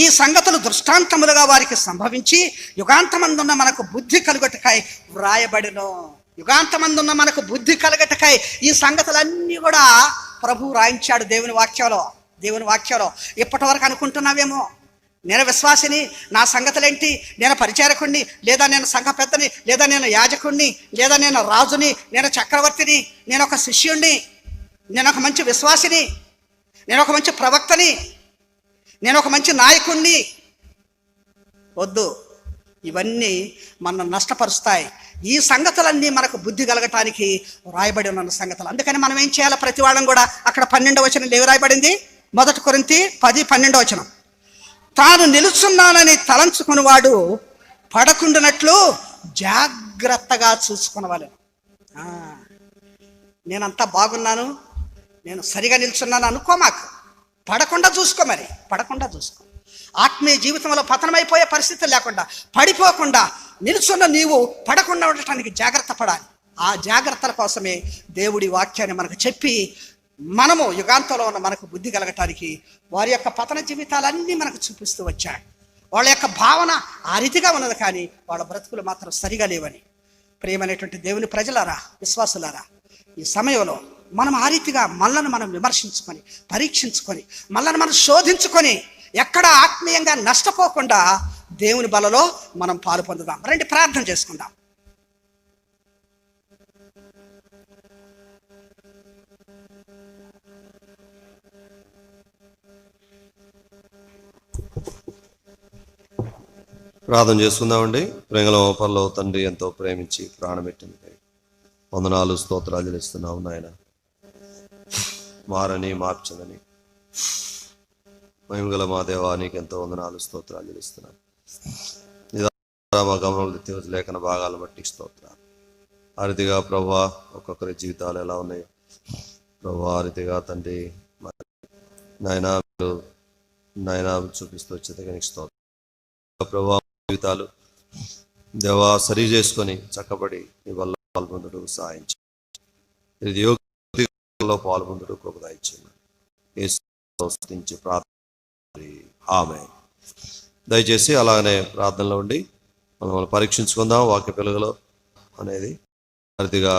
ఈ సంగతులు దృష్టాంతములుగా వారికి సంభవించి యుగాంతమందున్న మనకు బుద్ధి కలుగటకై వ్రాయబడిను. యుగాంతమందున్న మనకు బుద్ధి కలగటకై ఈ సంగతులన్నీ కూడా ప్రభు రాయించాడు దేవుని వాక్యంలో. ఇప్పటి వరకు అనుకుంటున్నావేమో, నేను విశ్వాసిని, నా సంగతులేంటి, నేను పరిచారకుణ్ణి, లేదా నేను సంఘ పెద్దని, లేదా నేను యాజకుణ్ణి, లేదా నేను రాజుని, నేను చక్రవర్తిని, నేను ఒక శిష్యుణ్ణి, నేను ఒక మంచి విశ్వాసిని, నేను ఒక మంచి ప్రవక్తని, నేను ఒక మంచి నాయకుణ్ణి. వద్దు, ఇవన్నీ మన నష్టపరుస్తాయి. ఈ సంగతులన్నీ మనకు బుద్ధి కలగటానికి రాయబడి ఉన్న సంగతులు. అందుకని మనం ఏం చేయాలి? ప్రతి వాళ్ళం కూడా అక్కడ 12వ వచనం ఏమి రాయబడింది? 1 కొరింథీ 10:12 వచనం. తాను నిలుచున్నానని తలంచుకునేవాడు పడకుండానట్లు జాగ్రత్తగా చూసుకునేవాళ్ళు. నేనంతా బాగున్నాను, నేను సరిగా నిల్చున్నాను అనుకోమాకు. పడకుండా చూసుకో. ఆత్మీయ జీవితంలో పతనమైపోయే పరిస్థితి లేకుండా, పడిపోకుండా, నిల్చున్న నీవు పడకుండా ఉండటానికి జాగ్రత్త పడాలి. ఆ జాగ్రత్తల కోసమే దేవుడి వాక్యాన్ని మనకు చెప్పి, మనము యుగాంతంలో ఉన్న మనకు బుద్ధి కలగటానికి వారి యొక్క పతన జీవితాలన్నీ మనకు చూపిస్తూ వచ్చాడు. వాళ్ళ యొక్క భావన ఆ రీతిగా ఉన్నది, కానీ వాళ్ళ బ్రతుకులు మాత్రం సరిగా లేవని. ప్రియమైనటువంటి దేవుని ప్రజలారా, విశ్వాసులారా, ఈ సమయంలో మనం ఆ రీతిగా మనల్ని మనం విమర్శించుకొని, పరీక్షించుకొని, మనల్ని మనం శోధించుకొని, ఎక్కడ ఆత్మీయంగా నష్టపోకుండా దేవుని బలలో మనం పాలు పొందుదాం. రండి, ప్రార్థన చేసుకుందాం. ప్రార్థన చేసుకుందామండి. ప్రేమలో పరలోక తండ్రి, ఎంతో ప్రేమించి ప్రాణపెట్టింది వందనాలు, స్తోత్రాలు చెల్లిస్తున్నాము నాయన. మారని, మార్చదని మహిమగల మా దేవా, నీకు ఎంతో వందనాలు, స్తోత్రాలు చెల్లిస్తున్నాను. మా గమనంలో లేఖన భాగాలను బట్టి స్తోత్రాలు. ఆ రీతిగా ప్రభువా, ఒక్కొక్కరి జీవితాలు ఎలా ఉన్నాయో ప్రభువా, ఆ రీతిగా తండ్రి నాయన చూపిస్తూ వచ్చేది నీకు స్తోత్రం. ప్రభువా, జీవితాలు దేవా సరి చేసుకొని చక్కబడి నీ వల్ల పాల్పొందుడు సాయించి, ఇది యోగంలో పాల్పొందుడు కృప దయచేసి ప్రార్థన. ఆమేన్. దయచేసి అలాగనే ప్రార్థనలో ఉండి మనం పరీక్షించుకుందాం. వాక్య వెలుగులో అనేది అతిగా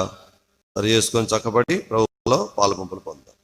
సరి చేసుకొని చక్కబడి ప్రభువులో పాల్పొంపులు పొందాం.